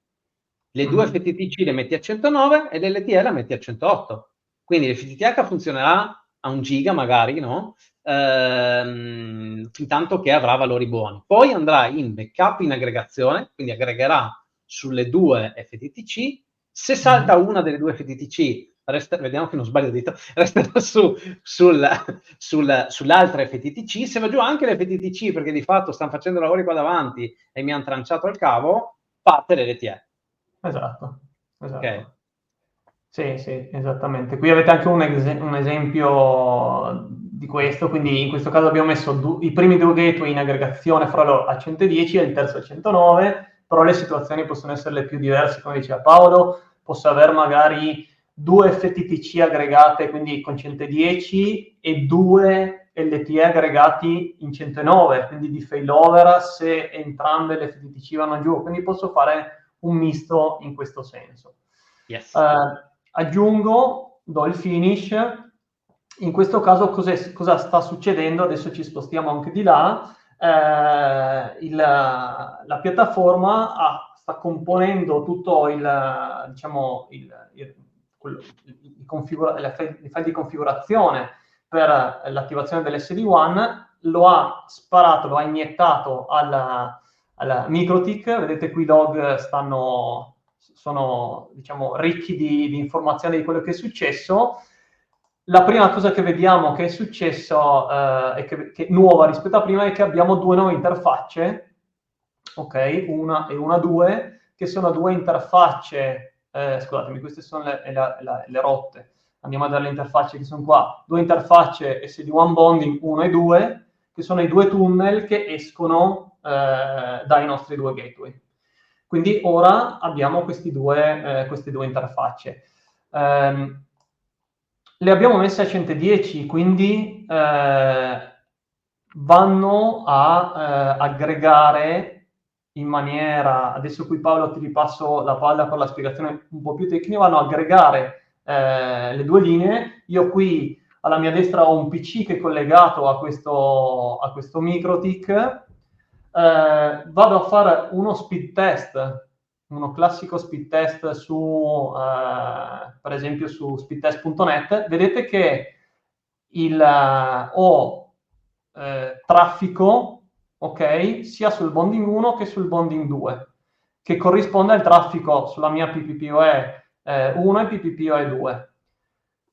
Le due FTTC le metti a 109 e l'LTE la metti a 108. Quindi l'FTTH funzionerà a 1 giga magari, no? Fin tanto che avrà valori buoni. Poi andrà in backup in aggregazione, quindi aggregherà sulle due FTTC. Se salta una delle due FTTC, vediamo che non sbaglio dito, resterà sull'altra FTTC. Se va giù anche l'FTTC, perché di fatto stanno facendo lavori qua davanti e mi hanno tranciato il cavo, parte l'LTE. esatto. Ok. Sì, sì, esattamente. Qui avete anche un esempio di questo, quindi in questo caso abbiamo messo i primi due gateway in aggregazione fra loro a 110 e il terzo a 109, però le situazioni possono essere le più diverse, come diceva Paolo, posso avere magari due FTTC aggregate, quindi con 110, e due LTE aggregati in 109, quindi di failover se entrambe le FTTC vanno giù, quindi posso fare un misto in questo senso. Yes. Aggiungo, do il finish. In questo caso cosa sta succedendo? Adesso ci spostiamo anche di là. La piattaforma sta componendo tutto diciamo, i file di configurazione per l'attivazione dell'SD-WAN, lo ha sparato, lo ha iniettato alla MikroTik. Vedete qui i log sono diciamo, ricchi di informazioni di quello che è successo. La prima cosa che vediamo che è successo, che nuova rispetto a prima, è che abbiamo due nuove interfacce, ok? Una e una 2, che sono due interfacce, scusatemi, queste sono le rotte. Andiamo a vedere le interfacce che sono qua. Due interfacce SD-WAN bonding 1 e 2, che sono i due tunnel che escono dai nostri due gateway. Quindi ora abbiamo queste due interfacce. Le abbiamo messe a 110, quindi vanno a aggregare in maniera, adesso qui Paolo ti ripasso la palla per la spiegazione un po' più tecnica, vanno a aggregare le due linee. Io qui alla mia destra ho un PC che è collegato a questo MikroTik, vado a fare uno speed test, uno classico speed test per esempio su speedtest.net. Vedete che ho traffico, ok, sia sul bonding 1 che sul bonding 2, che corrisponde al traffico sulla mia PPPoE 1 e PPPoE 2.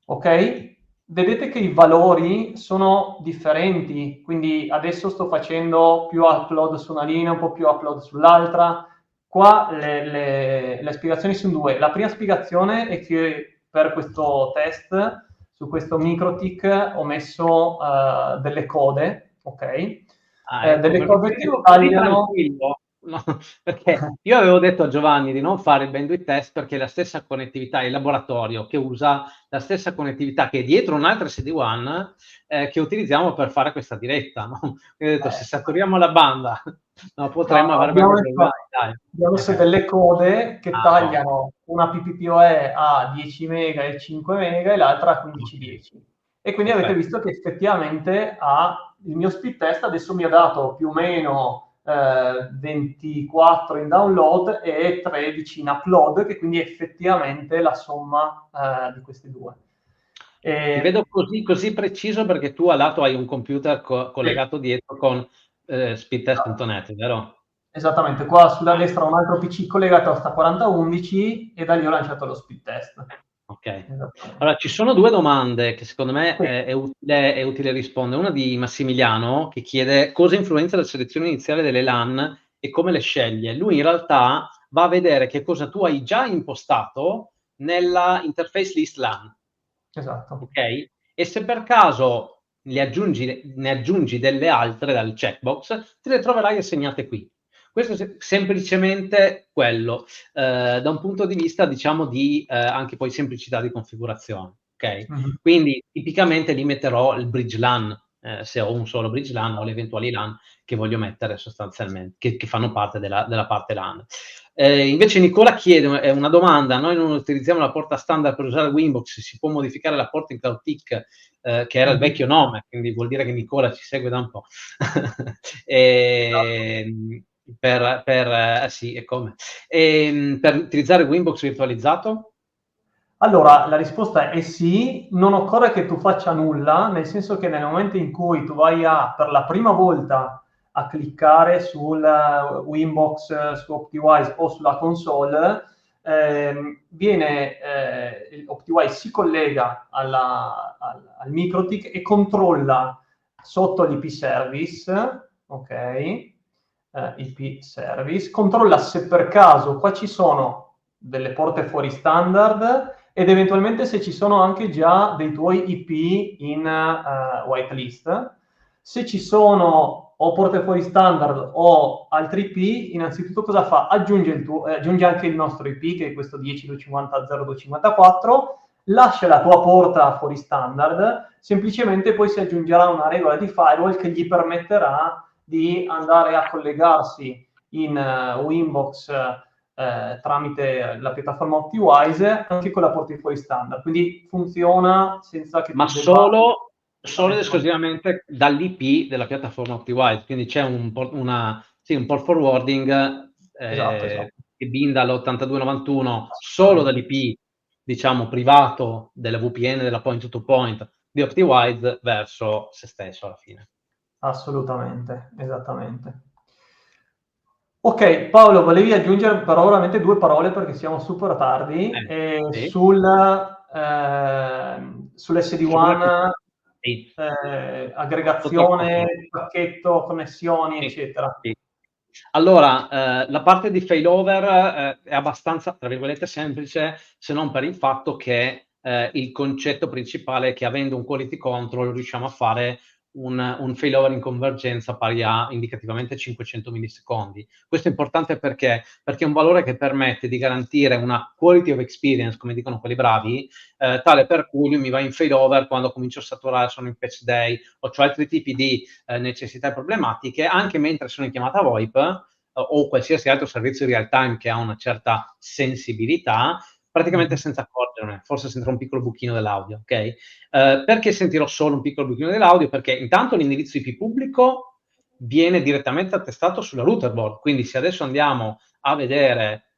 Ok? Vedete che i valori sono differenti, quindi adesso sto facendo più upload su una linea, un po' più upload sull'altra. Qua le spiegazioni sono due. La prima spiegazione è che per questo test, su questo MikroTik, ho messo delle code, ok? Ecco, Delle perché code che ero così tagliano... tranquillo, no, perché io avevo detto a Giovanni di non fare il bandwidth test perché la stessa connettività, il laboratorio che usa la stessa connettività che è dietro un'altra SD-WAN che utilizziamo per fare questa diretta, no? Quindi ho detto, se saturiamo la banda, no, potremmo avere abbiamo qualche messo, problema. Dai. abbiamo messo delle code che No. tagliano una PPPoE a 10 mega e 5 mega e l'altra a 15-10. E quindi avete Perfetto. visto che effettivamente il mio speed test adesso mi ha dato più o meno 24 in download e 13 in upload, che quindi è effettivamente la somma di questi due. Ti vedo così preciso perché tu a lato hai un computer collegato dietro con speedtest.net, vero? Esattamente, qua sulla destra ho un altro PC collegato a sta 4011 e da lì ho lanciato lo speed test. Ok. Allora, ci sono due domande che secondo me è utile rispondere. Una di Massimiliano che chiede cosa influenza la selezione iniziale delle LAN e come le sceglie. Lui in realtà va a vedere che cosa tu hai già impostato nella interface list LAN. Esatto. Ok? E se per caso ne aggiungi delle altre dal checkbox, te le troverai assegnate qui. Questo è semplicemente quello, da un punto di vista, diciamo, di anche poi semplicità di configurazione. Ok? Mm-hmm. Quindi tipicamente lì metterò il bridge LAN, se ho un solo bridge LAN o le eventuali LAN che voglio mettere sostanzialmente, che fanno parte della parte LAN. Invece Nicola chiede una domanda: noi non utilizziamo la porta standard per usare Winbox, si può modificare la porta in CloudTIC, che era il vecchio nome, quindi vuol dire che Nicola ci segue da un po'. Sì, e come? Per utilizzare Winbox virtualizzato? Allora, la risposta è sì, non occorre che tu faccia nulla, nel senso che nel momento in cui tu vai per la prima volta a cliccare sul Winbox, su OptiWise o sulla console, OptiWise si collega al MikroTik e controlla sotto l'IP service, ok? IP service, controlla se per caso qua ci sono delle porte fuori standard ed eventualmente se ci sono anche già dei tuoi IP in whitelist. Se ci sono o porte fuori standard o altri IP, innanzitutto cosa fa? Aggiunge anche il nostro IP, che è questo 10.250.0.254, lascia la tua porta fuori standard, semplicemente poi si aggiungerà una regola di firewall che gli permetterà di andare a collegarsi in Winbox tramite la piattaforma OptiWise anche con la porta fuori standard. Quindi funziona senza che Ma tu debba... solo ed esclusivamente dall'IP della piattaforma OptiWise, quindi c'è un port forwarding Esatto. che binda all'8291 solo dall'IP, diciamo, privato della VPN, della point-to-point di OptiWise verso se stesso alla fine. Assolutamente, esattamente. Ok, Paolo, volevi aggiungere però veramente 2 parole perché siamo super tardi Sì. sull'SD-WAN, Sì. aggregazione, pacchetto, connessioni, Sì, eccetera. sì. Allora, la parte di failover è abbastanza, tra virgolette, semplice, se non per il fatto che il concetto principale è che avendo un quality control riusciamo a fare un failover in convergenza pari a indicativamente 500 millisecondi. Questo è importante perché è un valore che permette di garantire una quality of experience, come dicono quelli bravi, tale per cui lui mi va in failover quando comincio a saturare, sono in patch day o c'ho altri tipi di necessità e problematiche, anche mentre sono in chiamata VoIP o qualsiasi altro servizio real time che ha una certa sensibilità, praticamente senza accorgermene, forse sentirò un piccolo buchino dell'audio, ok? Perché sentirò solo un piccolo buchino dell'audio? Perché intanto l'indirizzo IP pubblico viene direttamente attestato sulla router board, quindi se adesso andiamo a vedere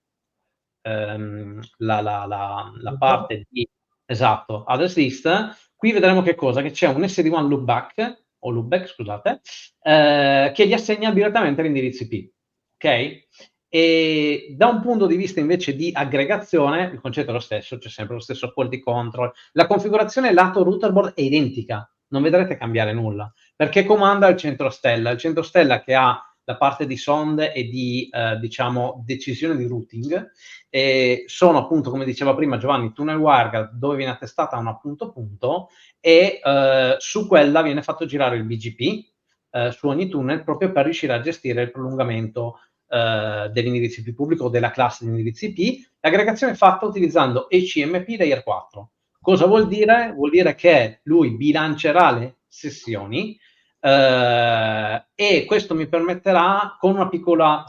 la parte di esatto, address list, qui vedremo che cosa? Che c'è un SD-WAN loopback, scusate, che gli assegna direttamente l'indirizzo IP, ok? E da un punto di vista invece di aggregazione, il concetto è lo stesso, c'è sempre lo stesso quality control, la configurazione lato router board è identica, non vedrete cambiare nulla, perché comanda il centro stella che ha la parte di sonde e di, diciamo, decisione di routing, sono appunto, come diceva prima Giovanni, tunnel WireGuard dove viene attestata una punto e su quella viene fatto girare il BGP su ogni tunnel proprio per riuscire a gestire il prolungamento dell'indirizzo IP pubblico o della classe di indirizzi IP. L'aggregazione è fatta utilizzando ECMP Layer 4. Cosa vuol dire? Vuol dire che lui bilancerà le sessioni e questo mi permetterà con una piccola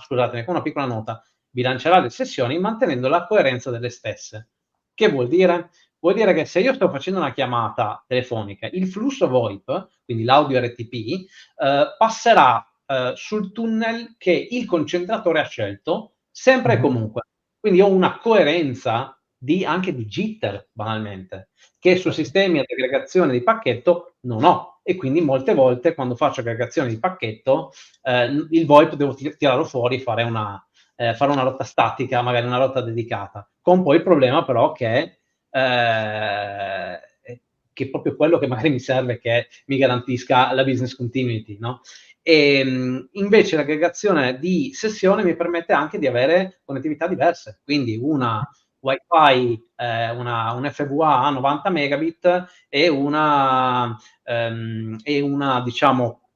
nota, bilancerà le sessioni mantenendo la coerenza delle stesse. Che vuol dire? Vuol dire che se io sto facendo una chiamata telefonica, il flusso VoIP, quindi l'audio RTP, passerà sul tunnel che il concentratore ha scelto, sempre e comunque. Quindi ho una coerenza anche di jitter, banalmente, che su sistemi ad aggregazione di pacchetto non ho. E quindi molte volte quando faccio aggregazione di pacchetto, il VoIP devo tirarlo fuori e fare una rotta statica, magari una rotta dedicata, con poi il problema però che è proprio quello che magari mi serve, che mi garantisca la business continuity, no? E invece l'aggregazione di sessione mi permette anche di avere connettività diverse, quindi una Wi-Fi, un FWA a 90 megabit e una diciamo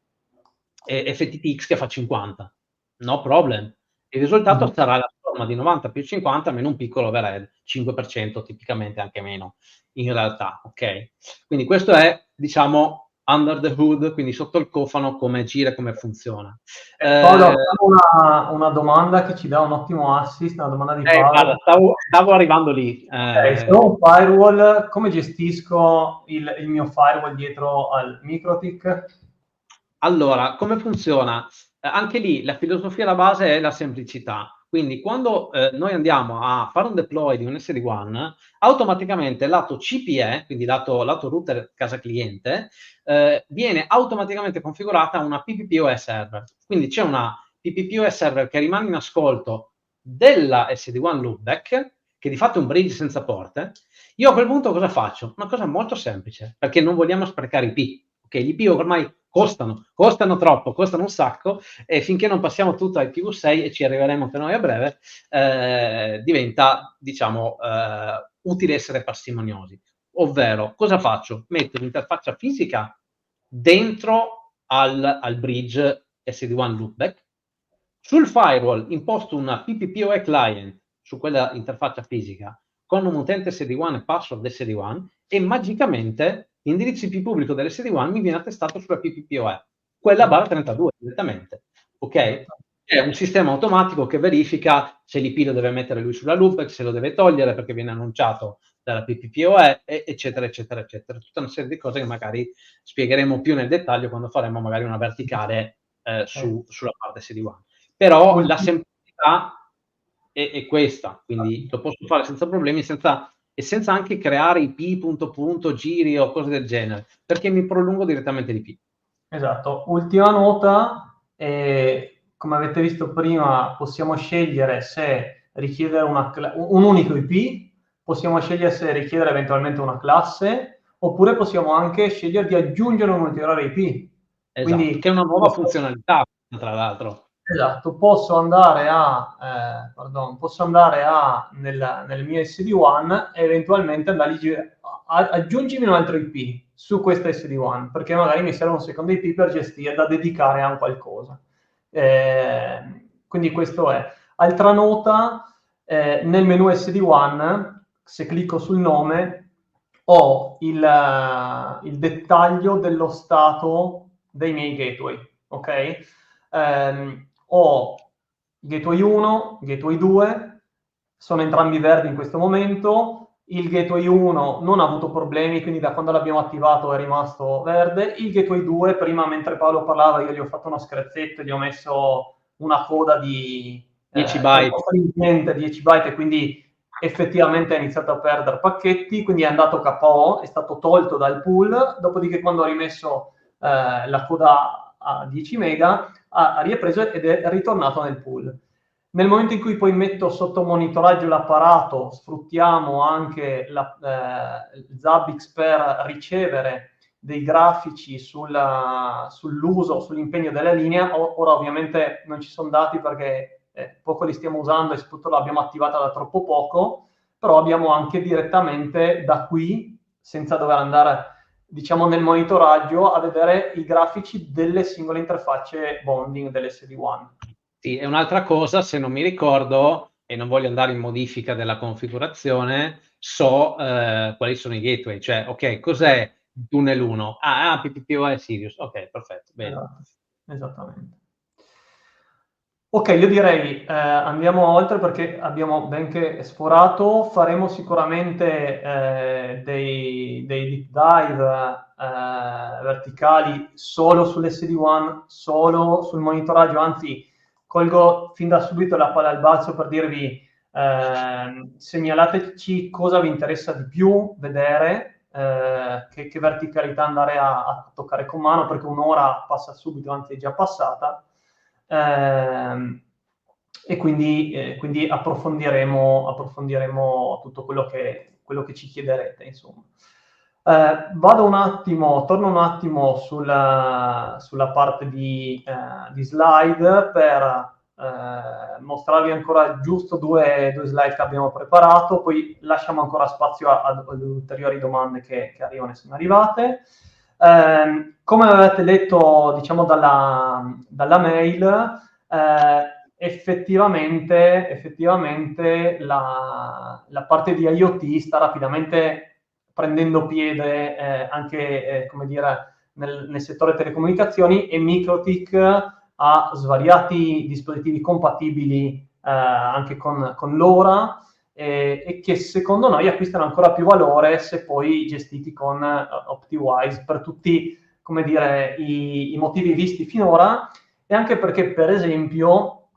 FTTX che fa 50, no problem. Il risultato sarà la somma di 90 più 50 meno un piccolo overhead, 5% tipicamente, anche meno in realtà, ok? Quindi questo è, diciamo, under the hood, quindi sotto il cofano, come gira e come funziona. Paolo, abbiamo una domanda che ci dà un ottimo assist, una domanda di Paolo. Guarda, stavo arrivando lì. Se ho un firewall, come gestisco il mio firewall dietro al MikroTik? Allora, come funziona? Anche lì la filosofia alla base è la semplicità. Quindi quando noi andiamo a fare un deploy di un SD-WAN, automaticamente lato CPE, quindi lato router casa cliente, viene automaticamente configurata una PPPoE server. Quindi c'è una PPPoE server che rimane in ascolto della SD-WAN loopback, che di fatto è un bridge senza porte. Io a quel punto cosa faccio? Una cosa molto semplice, perché non vogliamo sprecare IP. Okay, l'IP ormai costano troppo, costano un sacco, e finché non passiamo tutto a IPv6, e ci arriveremo anche noi a breve, diventa, diciamo, utile essere parsimoniosi. Ovvero, cosa faccio? Metto l'interfaccia fisica dentro al bridge SD-WAN loopback. Sul firewall imposto una PPPoE client su quella interfaccia fisica con un utente SD-WAN e password SD-WAN, e magicamente l'indirizzo IP pubblico dell'SD-WAN mi viene attestato sulla PPPoE, quella barra 32 direttamente, ok? È un sistema automatico che verifica se l'IP lo deve mettere lui sulla loopback, se lo deve togliere perché viene annunciato dalla PPPoE, eccetera, eccetera, eccetera. Tutta una serie di cose che magari spiegheremo più nel dettaglio quando faremo magari una verticale sulla parte SD-WAN. Però la semplicità è questa, quindi lo posso fare senza problemi, e senza anche creare IP, giri o cose del genere, perché mi prolungo direttamente l'IP. Esatto. Ultima nota, come avete visto prima, possiamo scegliere se richiedere un unico IP, possiamo scegliere se richiedere eventualmente una classe, oppure possiamo anche scegliere di aggiungere un ulteriore IP. Esatto, Quindi, che è una nuova funzionalità, tra l'altro. esatto, posso andare nel mio SD-WAN e eventualmente andare a dire aggiungimi un altro IP su questa SD-WAN, perché magari mi serve un secondo IP per gestire, da dedicare a un qualcosa. Quindi questo è. Altra nota, nel menu SD-WAN, se clicco sul nome, ho il dettaglio dello stato dei miei gateway, ok? Ho gateway 1, gateway 2, sono entrambi verdi in questo momento. Il gateway 1 non ha avuto problemi, quindi da quando l'abbiamo attivato è rimasto verde. Il gateway 2, prima mentre Paolo parlava, io gli ho fatto uno scherzetto, gli ho messo una coda di 10 byte. 10 byte, e quindi effettivamente ha iniziato a perdere pacchetti, quindi è andato KO, è stato tolto dal pool, dopodiché quando ho rimesso la coda a 10 mega ha ripreso ed è ritornato nel pool. Nel momento in cui poi metto sotto monitoraggio l'apparato, sfruttiamo anche Zabbix per ricevere dei grafici sull'uso, sull'impegno della linea. Ora ovviamente non ci sono dati perché poco li stiamo usando e soprattutto l'abbiamo attivata da troppo poco, però abbiamo anche direttamente da qui, senza dover andare diciamo nel monitoraggio, a vedere i grafici delle singole interfacce bonding dell'SD-WAN. Sì, e un'altra cosa, se non mi ricordo, e non voglio andare in modifica della configurazione, so quali sono i gateway, cioè, ok, cos'è il tunnel 1? PPPoE Sirius, ok, perfetto, bene. Esatto. Esattamente. Ok, io direi andiamo oltre perché abbiamo benché sforato, faremo sicuramente dei deep dive verticali solo sull'SD-WAN, solo sul monitoraggio, anzi colgo fin da subito la palla al balzo per dirvi segnalateci cosa vi interessa di più vedere, che verticalità andare a toccare con mano, perché un'ora passa subito, anzi è già passata. E quindi approfondiremo tutto quello che ci chiederete, insomma. Torno un attimo sulla parte di slide per mostrarvi ancora giusto due slide che abbiamo preparato, poi lasciamo ancora spazio ad ulteriori domande che arrivano e sono arrivate. Come avete letto, diciamo, dalla mail, effettivamente la parte di IoT sta rapidamente prendendo piede anche come dire, nel settore telecomunicazioni, e MikroTik ha svariati dispositivi compatibili anche con LoRa, e che secondo noi acquistano ancora più valore se poi gestiti con OptiWise per tutti, come dire, i motivi visti finora, e anche perché, per esempio,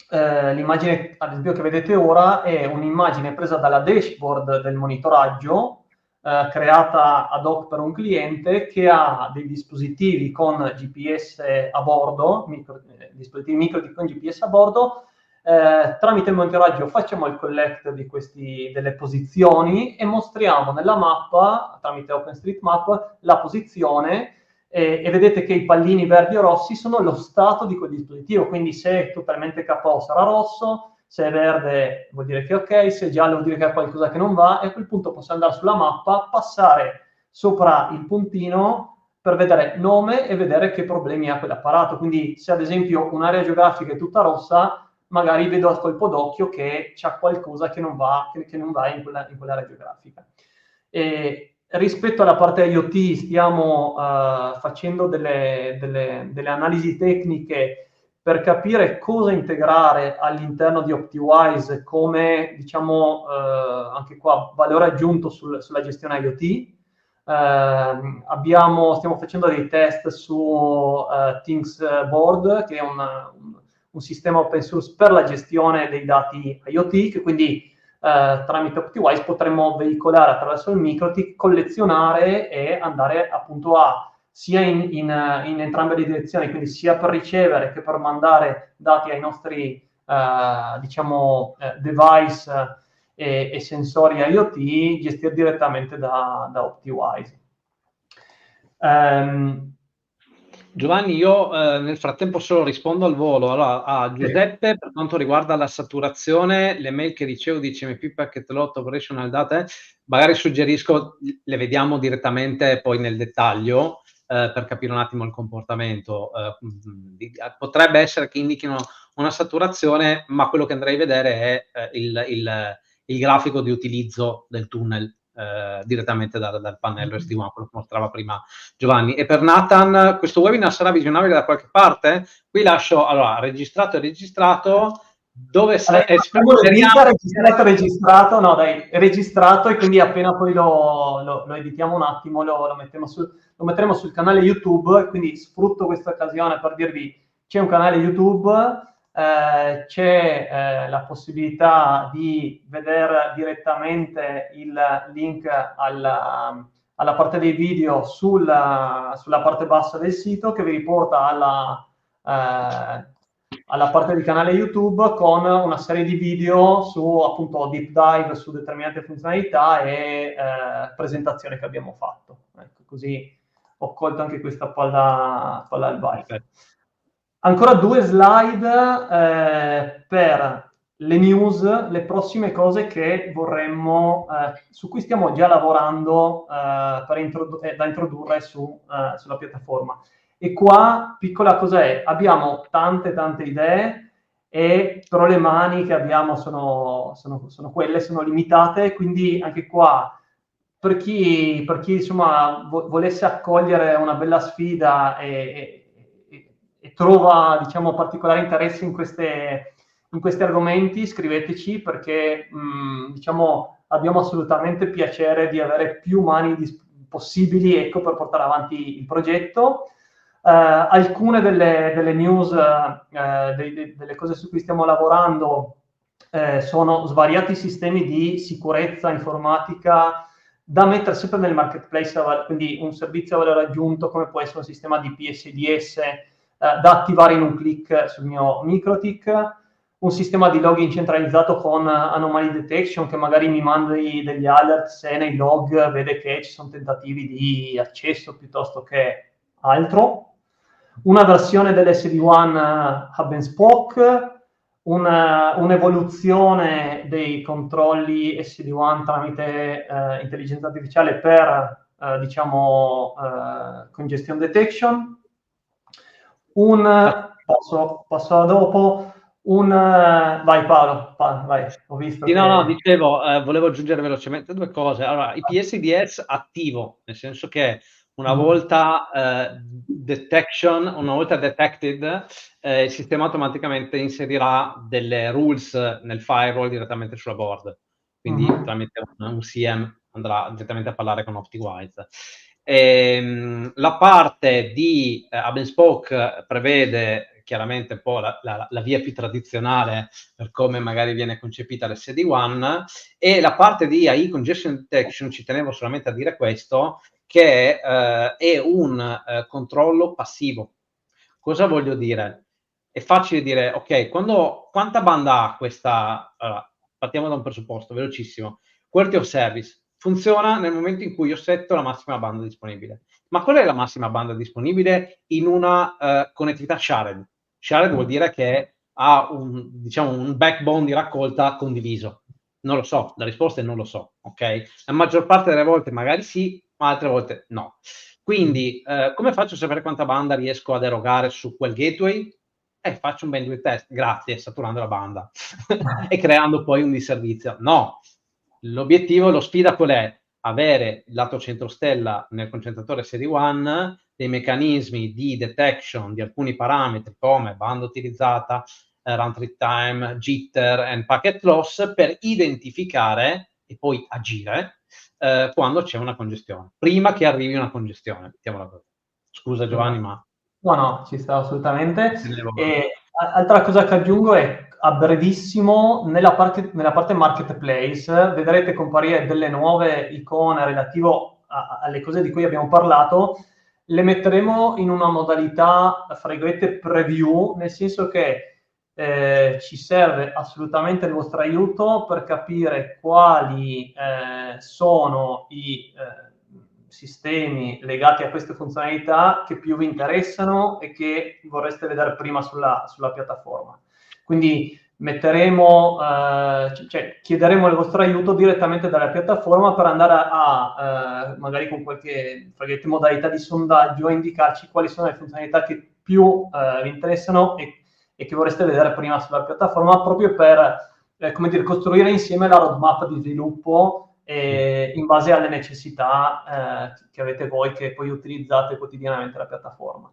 l'immagine ad esempio che vedete ora è un'immagine presa dalla dashboard del monitoraggio, creata ad hoc per un cliente che ha dei dispositivi con GPS a bordo, dispositivi micro con GPS a bordo. Tramite il monitoraggio facciamo il collect delle posizioni e mostriamo nella mappa, tramite OpenStreetMap, la posizione e vedete che i pallini verdi o rossi sono lo stato di quel dispositivo, quindi se è totalmente KO sarà rosso, se è verde vuol dire che è ok, se è giallo vuol dire che è qualcosa che non va, e a quel punto posso andare sulla mappa, passare sopra il puntino per vedere nome e vedere che problemi ha quell'apparato. Quindi se ad esempio un'area geografica è tutta rossa, magari vedo a colpo d'occhio che c'è qualcosa che non va in quell'area geografica. E rispetto alla parte IoT stiamo facendo delle analisi tecniche per capire cosa integrare all'interno di OptiWise come, diciamo, anche qua valore aggiunto sulla gestione IoT. Stiamo facendo dei test su Thingsboard, che è un sistema open source per la gestione dei dati IoT, che quindi tramite OptiWise potremmo veicolare attraverso il MikroTik, collezionare e andare appunto sia in entrambe le direzioni, quindi sia per ricevere che per mandare dati ai nostri device e sensori IoT, gestire direttamente da OptiWise. Giovanni, io nel frattempo solo rispondo al volo. Allora, a Giuseppe, per quanto riguarda la saturazione, le mail che ricevo di CMP Packet Lot Operational Data, magari suggerisco, le vediamo direttamente poi nel dettaglio per capire un attimo il comportamento. Potrebbe essere che indichino una saturazione, ma quello che andrei a vedere è il grafico di utilizzo del tunnel direttamente dal pannello SD-WAN, quello che mostrava prima Giovanni. E per Nathan, questo webinar sarà visionabile da qualche parte? Qui lascio, allora, registrato, dove registrato, no dai, è registrato, e quindi appena poi lo editiamo un attimo, lo metteremo sul canale YouTube, quindi sfrutto questa occasione per dirvi, c'è un canale YouTube, c'è la possibilità di vedere direttamente il link alla parte dei video sulla parte bassa del sito, che vi riporta alla parte del canale YouTube con una serie di video su appunto deep dive su determinate funzionalità e presentazioni che abbiamo fatto. Ecco, così ho colto anche questa palla al balzo. Ancora 2 slide per le news, le prossime cose che vorremmo, su cui stiamo già lavorando da introdurre sulla piattaforma. E qua, piccola cosa è, abbiamo tante idee, però le mani che abbiamo sono limitate, quindi anche qua, per chi insomma volesse accogliere una bella sfida e trova, diciamo, particolare interesse in questi argomenti, scriveteci, perché diciamo, abbiamo assolutamente piacere di avere più mani possibili, ecco, per portare avanti il progetto. Alcune delle news, delle cose su cui stiamo lavorando, sono svariati sistemi di sicurezza informatica da mettere sempre nel marketplace, quindi un servizio a valore aggiunto come può essere un sistema di PSDS da attivare in un click sul mio MikroTik, un sistema di login centralizzato con anomaly detection che magari mi manda degli alert se nei log vede che ci sono tentativi di accesso piuttosto che altro, una versione dell'SD-WAN Hub and Spoke, un'evoluzione dei controlli SD-WAN tramite intelligenza artificiale per congestion detection. Passo a dopo. Vai Paolo, vai, ho visto. Dicevo, volevo aggiungere velocemente 2 cose. Allora, IPSDS attivo, nel senso che una volta detected, il sistema automaticamente inserirà delle rules nel firewall direttamente sulla board. Quindi tramite un CM andrà direttamente a parlare con OptiWise. La parte di Hub and Spoke prevede chiaramente un po' la via più tradizionale per come magari viene concepita l'SD-WAN, e la parte di AI Congestion Detection, ci tenevo solamente a dire questo, che è un controllo passivo. Cosa voglio dire? È facile dire, ok, quanta banda ha questa... Allora, partiamo da un presupposto velocissimo. Quality of service funziona nel momento in cui io setto la massima banda disponibile. Ma qual è la massima banda disponibile in una connettività shared? Shared vuol dire che ha un backbone di raccolta condiviso. Non lo so, la risposta è non lo so, ok? La maggior parte delle volte magari sì, ma altre volte no. Quindi, come faccio a sapere quanta banda riesco ad erogare su quel gateway? Faccio un bandwidth test, grazie, saturando la banda e creando poi un disservizio. No, l'obiettivo, lo sfida qual è? Avere il lato centrostella nel concentratore Serie 1 dei meccanismi di detection di alcuni parametri come banda utilizzata, round trip time, jitter and packet loss per identificare e poi agire quando c'è una congestione, prima che arrivi una congestione. Mettiamola così. Scusa Giovanni, ma... No, ci sta assolutamente. E altra cosa che aggiungo è, a brevissimo, nella parte marketplace, vedrete comparire delle nuove icone relative alle cose di cui abbiamo parlato. Le metteremo in una modalità, fra virgolette, preview, nel senso che ci serve assolutamente il vostro aiuto per capire quali sono i sistemi legati a queste funzionalità che più vi interessano e che vorreste vedere prima sulla piattaforma. Quindi metteremo, chiederemo il vostro aiuto direttamente dalla piattaforma per andare a magari con qualche modalità di sondaggio, indicarci quali sono le funzionalità che più vi interessano e che vorreste vedere prima sulla piattaforma, proprio per costruire insieme la roadmap di sviluppo in base alle necessità che avete voi, che poi utilizzate quotidianamente la piattaforma.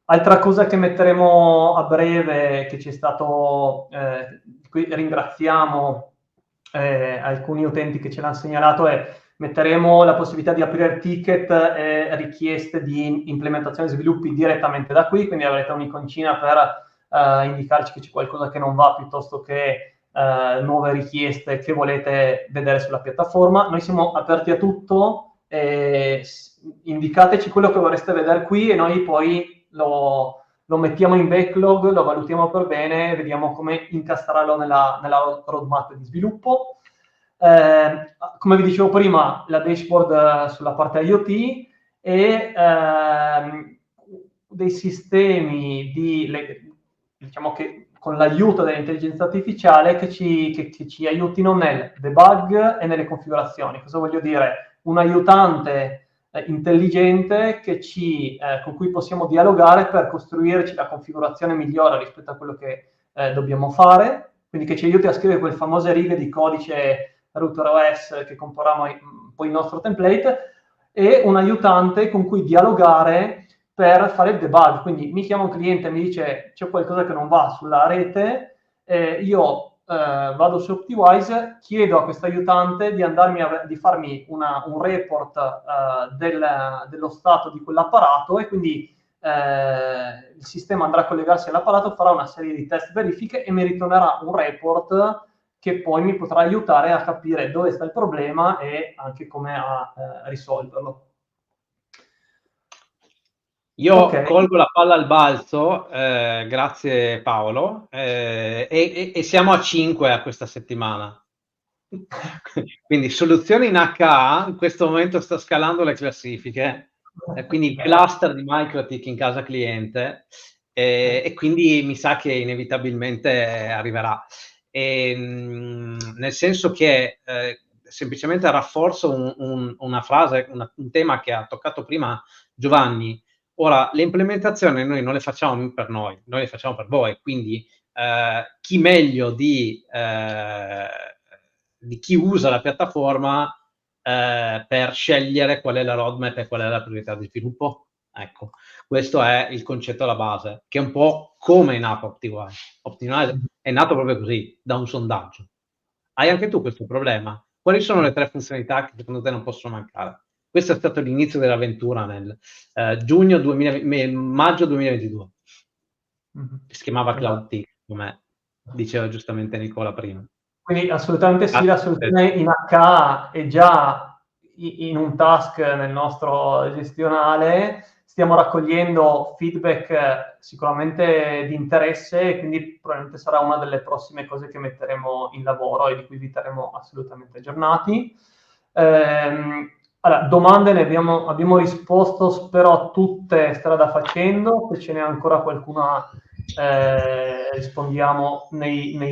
Altra cosa che metteremo a breve, che ci è stato, qui ringraziamo alcuni utenti che ce l'hanno segnalato, è metteremo la possibilità di aprire ticket e richieste di implementazione e sviluppi direttamente da qui, quindi avrete un'iconcina per indicarci che c'è qualcosa che non va, piuttosto che nuove richieste che volete vedere sulla piattaforma. Noi siamo aperti a tutto, indicateci quello che vorreste vedere qui e noi poi lo mettiamo in backlog, lo valutiamo per bene, vediamo come incastrarlo nella roadmap di sviluppo. Come vi dicevo prima, la dashboard sulla parte IoT e dei sistemi diciamo che con l'aiuto dell'intelligenza artificiale che ci aiutino nel debug e nelle configurazioni. Cosa voglio dire? Un aiutante intelligente con cui possiamo dialogare per costruirci la configurazione migliore rispetto a quello che dobbiamo fare, quindi che ci aiuti a scrivere quelle famose righe di codice RouterOS che comporrà poi il nostro template, e un aiutante con cui dialogare per fare il debug. Quindi mi chiama un cliente e mi dice c'è qualcosa che non va sulla rete, io vado su Optiwise, chiedo a questo aiutante di farmi un report dello stato di quell'apparato, e quindi il sistema andrà a collegarsi all'apparato, farà una serie di test verifiche e mi ritornerà un report che poi mi potrà aiutare a capire dove sta il problema e anche come a risolverlo. Io colgo la palla al balzo, grazie Paolo, e siamo a 5 a questa settimana. Quindi soluzioni in HA, in questo momento sta scalando le classifiche, quindi il cluster di MikroTik in casa cliente, e quindi mi sa che inevitabilmente arriverà. Nel senso che semplicemente rafforzo una frase, un tema che ha toccato prima Giovanni. Ora, le implementazioni noi non le facciamo per noi le facciamo per voi, quindi chi meglio di chi usa la piattaforma per scegliere qual è la roadmap e qual è la priorità di sviluppo? Ecco, questo è il concetto alla base, che è un po' come è nato Optiwise. Optiwise è nato proprio così, da un sondaggio. Hai anche tu questo problema? Quali sono le 3 funzionalità che secondo te non possono mancare? Questo è stato l'inizio dell'avventura nel maggio 2022. Si chiamava CloudTik, come diceva giustamente Nicola prima. Quindi assolutamente sì, la soluzione in HA è già in un task nel nostro gestionale. Stiamo raccogliendo feedback sicuramente di interesse, e quindi probabilmente sarà una delle prossime cose che metteremo in lavoro e di cui vi terremo assolutamente aggiornati. Allora, domande ne abbiamo risposto, spero a tutte strada facendo, se ce n'è ancora qualcuna rispondiamo insomma,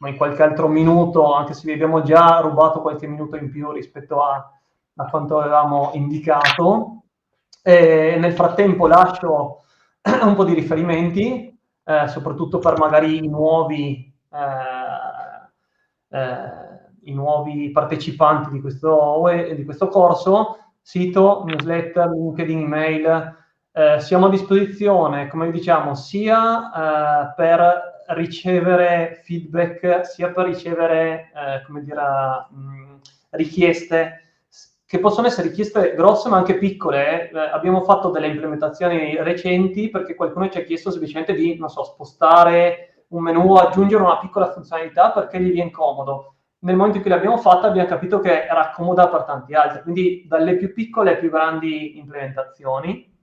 in qualche altro minuto, anche se vi abbiamo già rubato qualche minuto in più rispetto a quanto avevamo indicato. Nel frattempo lascio un po' di riferimenti, soprattutto per magari i nuovi partecipanti di questo corso, sito, newsletter, LinkedIn, email. Siamo a disposizione, come diciamo, sia per ricevere feedback, sia per ricevere richieste, che possono essere richieste grosse ma anche piccole. Abbiamo fatto delle implementazioni recenti perché qualcuno ci ha chiesto semplicemente di, non so, spostare un menu o aggiungere una piccola funzionalità perché gli viene comodo. Nel momento in cui l'abbiamo fatta abbiamo capito che era comoda per tanti altri, quindi dalle più piccole alle più grandi implementazioni.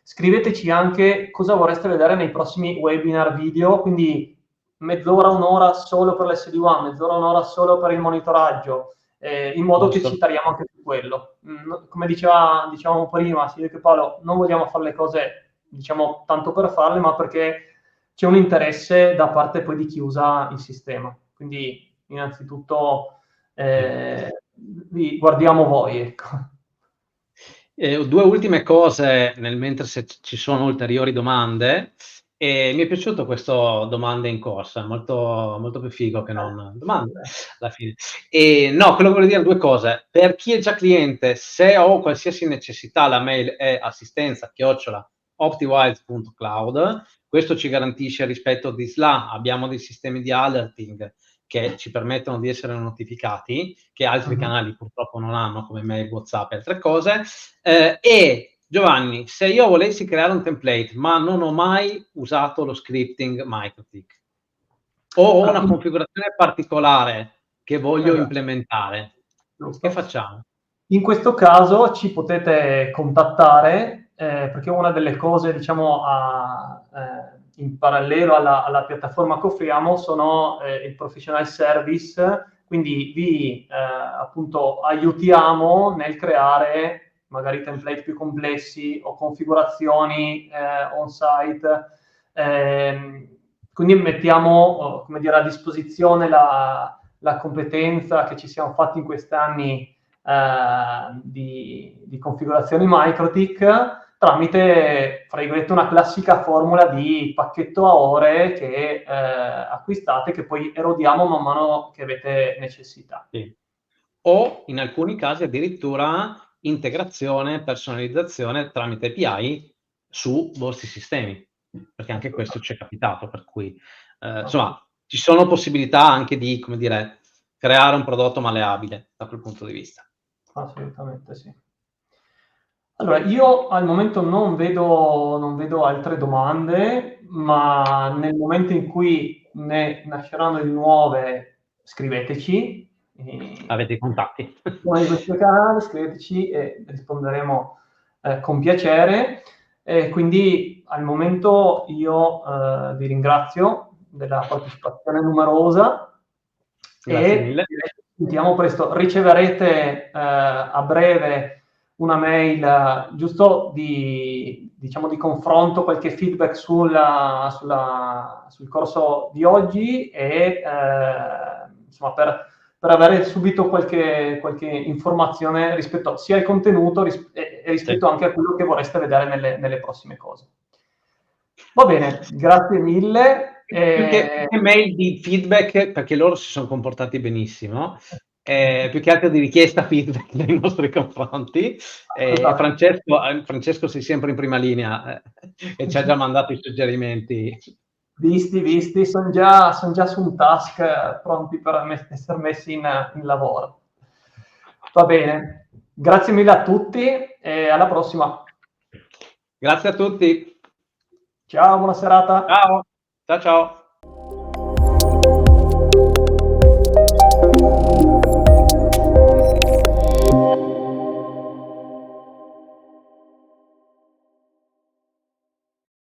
Scriveteci anche cosa vorreste vedere nei prossimi webinar video, quindi mezz'ora, un'ora solo per l'SD1, mezz'ora, un'ora solo per il monitoraggio, in modo che ci tariamo anche su quello. Come dicevamo prima, sì, che Paolo, non vogliamo fare le cose, diciamo, tanto per farle, ma perché c'è un interesse da parte poi di chi usa il sistema. Quindi, innanzitutto, vi guardiamo voi, ecco. Due ultime cose, nel mentre se ci sono ulteriori domande. Mi è piaciuto questo domande in corsa, molto, molto più figo che non domande alla fine. No, quello che voglio dire, due cose. Per chi è già cliente, se ho qualsiasi necessità, la mail è assistenza@optiwise.cloud. Questo ci garantisce rispetto di SLA. Abbiamo dei sistemi di alerting che ci permettono di essere notificati, che altri canali purtroppo non hanno, come mail, WhatsApp e altre cose. E Giovanni, se io volessi creare un template, ma non ho mai usato lo scripting MikroTik, o ho una configurazione particolare che voglio implementare, che facciamo? In questo caso ci potete contattare, perché una delle cose, diciamo, in parallelo alla piattaforma che offriamo sono il professional service, quindi vi appunto aiutiamo nel creare magari template più complessi o configurazioni on-site. Quindi mettiamo, come dire, a disposizione la competenza che ci siamo fatti in questi anni di configurazioni MikroTik tramite, fra virgolette, una classica formula di pacchetto a ore che acquistate, che poi erodiamo man mano che avete necessità. Sì. O in alcuni casi addirittura integrazione, personalizzazione tramite API su vostri sistemi, perché anche questo ci è capitato, per cui insomma ci sono possibilità anche di, come dire, creare un prodotto malleabile da quel punto di vista. Assolutamente sì. Allora, io al momento non vedo altre domande, ma nel momento in cui ne nasceranno di nuove, scriveteci. Avete i contatti. Uno di questi canali, scriveteci e risponderemo con piacere. Quindi al momento io vi ringrazio della partecipazione numerosa. Grazie mille. Ci sentiamo presto. Riceverete a breve una mail giusto diciamo, di confronto, qualche feedback sul corso di oggi e insomma per avere subito qualche informazione rispetto sia al contenuto e rispetto anche a quello che vorreste vedere nelle prossime cose. Va bene, grazie mille. Più che mail di feedback, perché loro si sono comportati benissimo, più che altro di richiesta feedback nei nostri confronti. Francesco sei sempre in prima linea e ci ha già mandato i suggerimenti. Visti, sono già su un task pronti per essere messi in lavoro. Va bene, grazie mille a tutti e alla prossima. Grazie a tutti. Ciao, buona serata. Ciao.